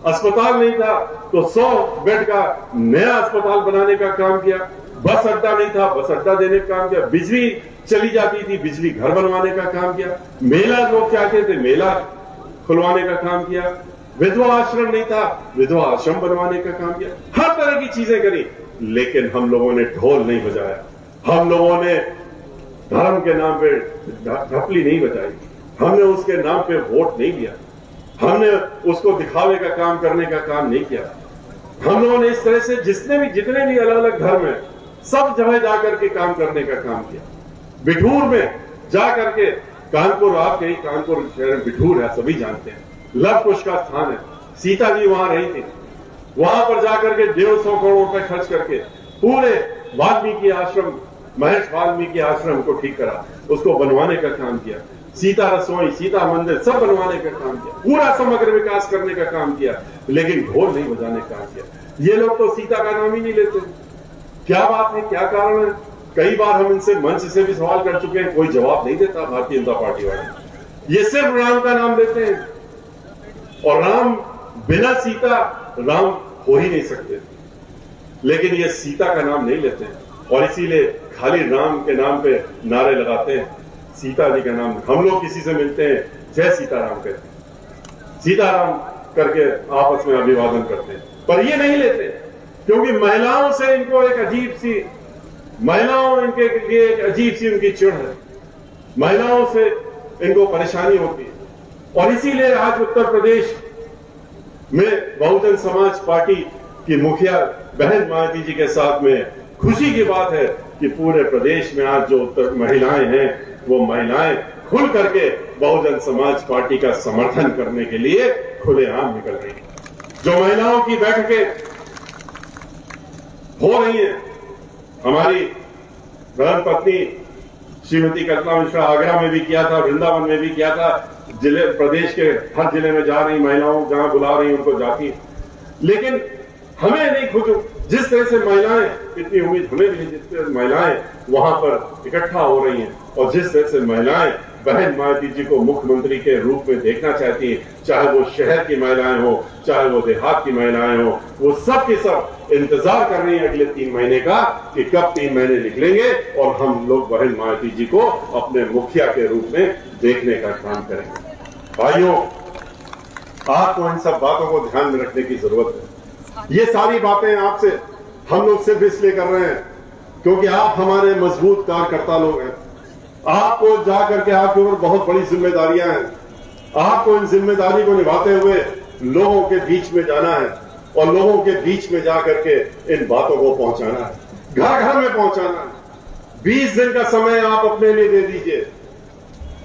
Speaker 5: अस्पताल नहीं था तो 100 बेड का नया अस्पताल बनाने का काम किया। बस अड्डा नहीं था, बस अड्डा देने का काम किया। बिजली चली जाती थी, बिजली घर बनवाने का काम किया। मेला लोग चाहते थे, मेला खुलवाने का काम किया। विधवा आश्रम नहीं था, विधवा आश्रम बनवाने का काम किया। हर तरह की चीजें करी, लेकिन हम लोगों ने ढोल नहीं बजाया। हम लोगों ने धर्म के नाम पे ढपली नहीं बजाई। हमने उसके नाम पे वोट नहीं दिया। हमने उसको दिखावे का काम करने का काम नहीं किया। हम लोगों ने इस तरह से जितने भी अलग अलग धर्म है, सब जगह जाकर के काम करने का काम किया। बिठूर में जाकर के, कानपुर, आप कहीं कानपुर शहर में बिठूर है, सभी जानते हैं, लव कुश का स्थान है। सीता जी वहां रही थी। वहां पर जाकर के 150 करोड़ रुपए खर्च करके पूरे वाल्मीकि आश्रम, महर्षि वाल्मीकि आश्रम को ठीक करा, उसको बनवाने का काम किया। सीता रसोई, सीता मंदिर सब बनवाने का काम किया। पूरा समग्र विकास करने का काम किया, लेकिन ढोल नहीं बजाने का काम किया। ये लोग तो सीता का नाम ही नहीं लेते। क्या बात है, क्या कारण है? कई बार हम इनसे मंच से भी सवाल कर चुके हैं, कोई जवाब नहीं देता भारतीय जनता पार्टी वाले। ये सिर्फ राम का नाम लेते हैं, और राम बिना सीता राम हो ही नहीं सकते। लेकिन ये सीता का नाम नहीं लेते हैं, और इसीलिए खाली राम के नाम पे नारे लगाते हैं। सीता जी का नाम, हम लोग किसी से मिलते हैं, जय सीताराम कहते हैं, सीताराम करके आपस में अभिवादन करते हैं, पर ये नहीं लेते, क्योंकि महिलाओं से इनको एक अजीब सी, महिलाओं इनके लिए एक अजीब सी उनकी चिढ़ है। महिलाओं से इनको परेशानी होती है, और इसीलिए आज उत्तर प्रदेश में बहुजन समाज पार्टी की मुखिया बहन मायावती जी के साथ में खुशी की बात है कि पूरे प्रदेश में आज जो उत्तर महिलाएं हैं, वो महिलाएं खुल करके बहुजन समाज पार्टी का समर्थन करने के लिए खुलेआम निकल रही है। जो महिलाओं की बैठकें हो रही हैं, हमारी धर्म पत्नी श्रीमती कल्पना मिश्रा आगरा में भी किया था, वृंदावन में भी किया था, जिले प्रदेश के हर जिले में जा रही महिलाओं, जहां बुला रही उनको जाती। लेकिन हमें नहीं खुद, जिस तरह से महिलाएं, इतनी उम्मीद हमें भी, जिस तरह से महिलाएं वहां पर इकट्ठा हो रही हैं, और जिस तरह से महिलाएं बहन मायावती जी को मुख्यमंत्री के रूप में देखना चाहती हैं, चाहे वो शहर की महिलाएं हो, चाहे वो देहात की महिलाएं हो, वो सब के सब इंतजार कर रही हैं अगले 3 महीने का कि कब 3 महीने निकलेंगे और हम लोग बहन मायावती जी को अपने मुखिया के रूप में देखने का काम करेंगे। भाइयों, आपको इन सब बातों को ध्यान में रखने की जरूरत है। ये सारी बातें आपसे हम लोग सिर्फ इसलिए कर रहे हैं क्योंकि आप हमारे मजबूत कार्यकर्ता लोग हैं। आपको जाकर के आपके ऊपर बहुत बड़ी जिम्मेदारियां हैं। आपको इन जिम्मेदारी को निभाते हुए लोगों के बीच में जाना है, और लोगों के बीच में जाकर के इन बातों को पहुंचाना है, घर घर में पहुंचाना है। 20 दिन का समय आप अपने लिए दे दीजिए,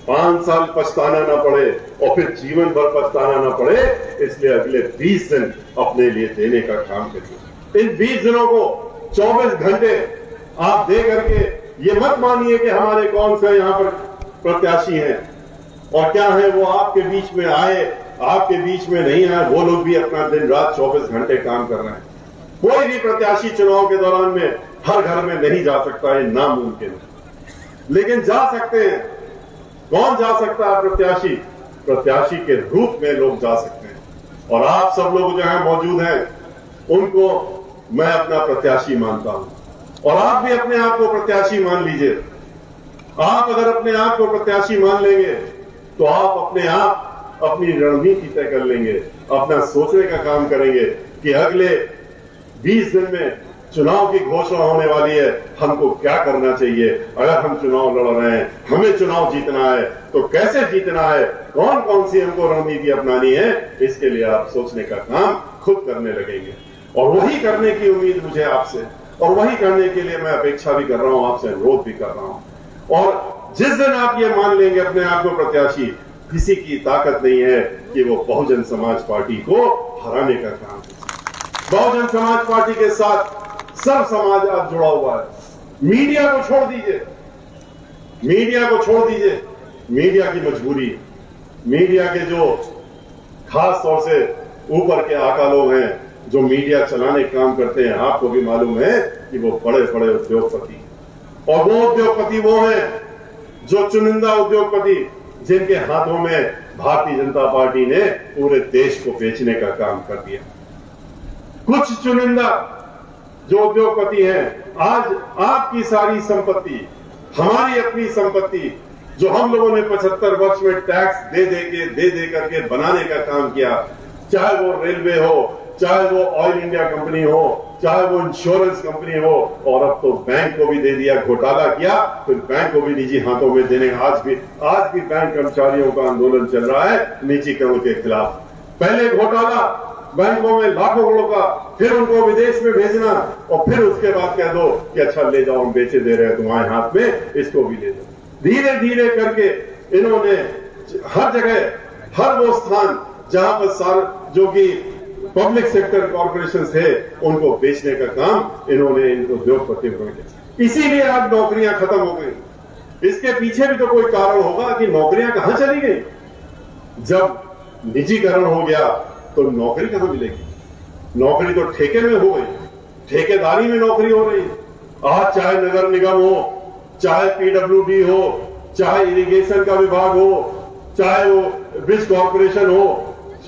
Speaker 5: 5 साल पछताना ना पड़े और फिर जीवन भर पछताना ना पड़े, इसलिए अगले 20 दिन अपने लिए देने का काम करिए। इन 20 दिनों को 24 घंटे आप दे करके ये मत मानिए कि हमारे कौन से यहाँ पर प्रत्याशी हैं और क्या है, वो आपके बीच में आए, आपके बीच में नहीं आए, वो लोग भी अपना दिन रात 24 घंटे काम कर रहे हैं। कोई भी प्रत्याशी चुनाव के दौरान में हर घर में नहीं जा सकता, ये नामुमकिन है, लेकिन जा सकते हैं। कौन जा सकता है प्रत्याशी? प्रत्याशी के रूप में लोग जा सकते हैं। और आप सब लोग जो यहाँ मौजूद हैं उनको मैं अपना प्रत्याशी मानता हूं और आप भी अपने आप को प्रत्याशी मान लीजिए। आप अगर अपने आप को प्रत्याशी मान लेंगे तो आप अपने आप अपनी रणनीति तय कर लेंगे, अपना सोचने का काम करेंगे कि अगले 20 दिन में चुनाव की घोषणा होने वाली है, हमको क्या करना चाहिए। अगर हम चुनाव लड़ रहे हैं, हमें चुनाव जीतना है तो कैसे जीतना है, कौन कौन सी हमको रणनीति अपनानी है, इसके लिए आप सोचने का काम खुद करने लगेंगे। और वही करने की उम्मीद मुझे आपसे, और वही करने के लिए मैं अपेक्षा भी कर रहा हूं, आपसे अनुरोध भी कर रहा हूं। और जिस दिन आप ये मान लेंगे अपने आप को प्रत्याशी, किसी की ताकत नहीं है कि वो बहुजन समाज पार्टी को हराने का काम करे। बहुजन समाज पार्टी के साथ सब समाज आज जुड़ा हुआ है। मीडिया को छोड़ दीजिए, मीडिया को छोड़ दीजिए, मीडिया की मजबूरी है। मीडिया के जो खास तौर से ऊपर के आका लोग हैं जो मीडिया चलाने काम करते हैं, आपको भी मालूम है कि वो बड़े बड़े उद्योगपति, और वो उद्योगपति वो हैं जो चुनिंदा उद्योगपति जिनके हाथों में भारतीय जनता पार्टी ने पूरे देश को बेचने का काम कर दिया। कुछ चुनिंदा जो उद्योगपति हैं, आज आपकी सारी संपत्ति, हमारी अपनी संपत्ति जो हम लोगों ने 75 वर्ष में टैक्स दे करके बनाने का काम किया, चाहे वो रेलवे हो, चाहे वो ऑयल इंडिया कंपनी हो, चाहे वो इंश्योरेंस कंपनी हो, और अब तो बैंक को भी दे दिया, घोटाला किया, फिर बैंक को भी निजी हाथों में देने। आज भी बैंक कर्मचारियों का आंदोलन चल रहा है निजी करों के खिलाफ। पहले घोटाला बैंकों में लाखों करोड़ का, फिर उनको विदेश में भेजना, और फिर उसके बाद कह दो कि अच्छा ले जाओ, हम बेचे दे रहे हैं तुम्हारे हाथ में, इसको भी ले दो। धीरे धीरे करके इन्होंने हर जगह, हर वो स्थान जहां पर जो कि पब्लिक सेक्टर कॉर्पोरेशन थे, उनको बेचने का काम इन्होंने इन उद्योगपतियों को किया। इसीलिए आज नौकरियां खत्म हो गई। इसके पीछे भी तो कोई कारण होगा कि नौकरियां कहां चली गई। जब निजीकरण हो गया तो नौकरी कहां मिलेगी। नौकरी तो ठेके में हो गई, ठेकेदारी में नौकरी हो रही है। आज चाहे नगर निगम हो, चाहे पीडब्ल्यूडी हो, चाहे इरिगेशन का विभाग हो, चाहे वो ब्रिज कॉर्पोरेशन हो,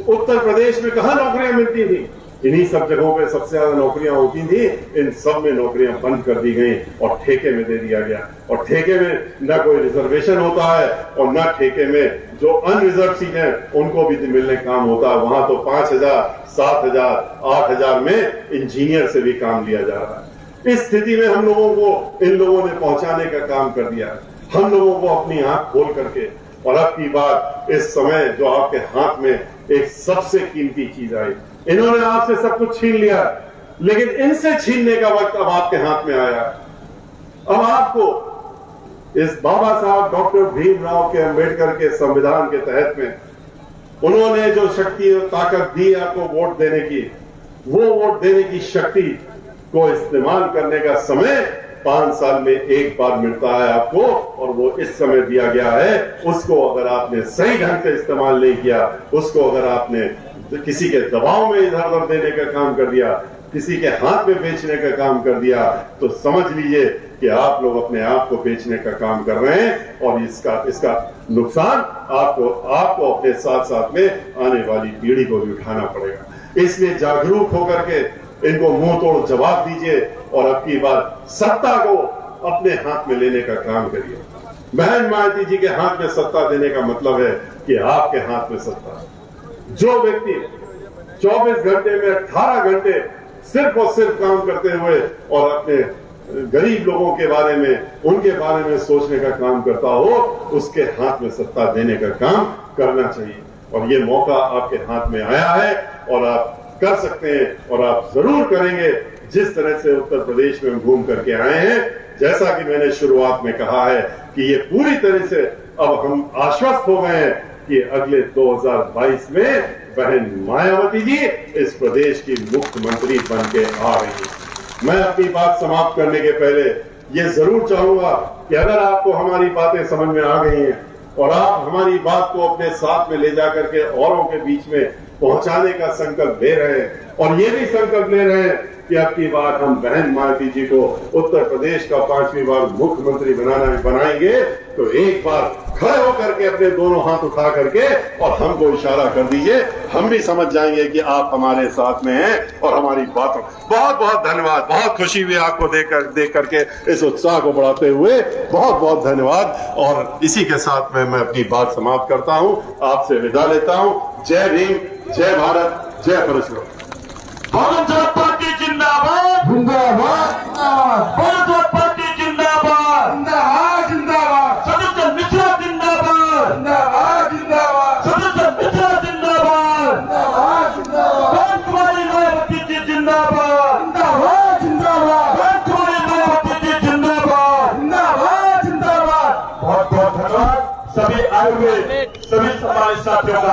Speaker 5: उत्तर प्रदेश में कहां नौकरियां मिलती थी। इन्हीं सब जगहों पे सबसे ज्यादा नौकरियां होती थी। इन सब में नौकरियां बंद कर दी गई और ठेके में दे दिया गया। और ठेके में न कोई रिजर्वेशन होता है और न ठेके में जो अनरिजर्व सीटें उनको भी मिलने काम होता है। वहां तो 5,000, 7,000, 8,000 में इंजीनियर से भी काम लिया जा रहा है। इस स्थिति में हम लोगों को इन लोगों ने पहुंचाने का काम कर दिया। हम लोगों को अपनी आंख खोल करके, और अब की बात, इस समय जो आपके हाथ में एक सबसे कीमती चीज आई, इन्होंने आपसे सब कुछ छीन लिया, लेकिन इनसे छीनने का वक्त अब आपके हाथ में आया। अब आपको इस बाबा साहब डॉक्टर भीमराव के अंबेडकर के संविधान के तहत में उन्होंने जो शक्ति और ताकत दी आपको वोट देने की, वो वोट देने की शक्ति को इस्तेमाल करने का समय 5 साल में एक बार मिलता है आपको, और वो इस समय दिया गया है। उसको अगर आपने सही ढंग से इस्तेमाल नहीं किया, उसको अगर आपने किसी के दबाव में इधर उधर देने का काम कर दिया, किसी के हाथ में बेचने का काम कर दिया, तो समझ लीजिए कि आप लोग अपने आप को बेचने का काम कर रहे हैं, और इसका नुकसान आपको अपने साथ साथ में आने वाली पीढ़ी को भी उठाना पड़ेगा। इसलिए जागरूक होकर के इनको मुंह तोड़ जवाब दीजिए, और अब की बार सत्ता को अपने हाथ में लेने का काम करिए। बहन मायावती जी के हाथ में सत्ता देने का मतलब है कि आपके हाथ में सत्ता है। जो व्यक्ति 24 घंटे में 18 घंटे सिर्फ और सिर्फ काम करते हुए और अपने गरीब लोगों के बारे में, उनके बारे में सोचने का काम करता हो, उसके हाथ में सत्ता देने का काम करना चाहिए। और ये मौका आपके हाथ में आया है और आप कर सकते हैं, और आप जरूर करेंगे। जिस तरह से उत्तर प्रदेश में घूम करके आए हैं, जैसा कि मैंने शुरुआत में कहा है कि ये पूरी तरह से अब हम आश्वस्त हो गए हैं कि अगले 2022 में बहन मायावती जी इस प्रदेश की मुख्यमंत्री बन के आ रही है। मैं अपनी बात समाप्त करने के पहले ये जरूर चाहूंगा कि अगर आपको हमारी बातें समझ में आ गई हैं और आप हमारी बात को अपने साथ में ले जाकर के औरों के बीच में पहुंचाने का संकल्प ले रहे हैं और ये भी संकल्प ले रहे हैं कि अब की बार हम बहन मायावती जी को उत्तर प्रदेश का 5वीं बार मुख्यमंत्री बनाएंगे तो एक बार खड़े होकर के अपने दोनों हाथ उठा करके और हमको इशारा कर दीजिए, हम भी समझ जाएंगे कि आप हमारे साथ में हैं और हमारी बातों। बहुत बहुत धन्यवाद, बहुत खुशी हुई आपको देख करके इस उत्साह को बढ़ाते हुए, बहुत बहुत धन्यवाद। और इसी के साथ में मैं अपनी बात समाप्त करता हूं, आपसे विदा लेता हूं। जय भीम, जय भारत, जय परशुराम।
Speaker 1: भारत जनता पार्टी जिंदाबाद जिंदाबाद जिंदाबाद। भारत जनता पार्टी जिंदाबाद जिंदाबाद जिंदाबाद। सदस्य मिश्रा जिंदाबाद जिंदाबाद जिंदाबाद। सदस्य मिश्रा जिंदाबाद जिंदाबाद जिंदाबाद। कुमारी मायावती जी जिंदाबाद जिंदाबाद जिंदाबाद। कुमारी मायावती जी जिंदाबाद जिंदाबाद जिंदाबाद। बहुत बहुत धन्यवाद सभी आए हुए सभी हमारे साथियों का।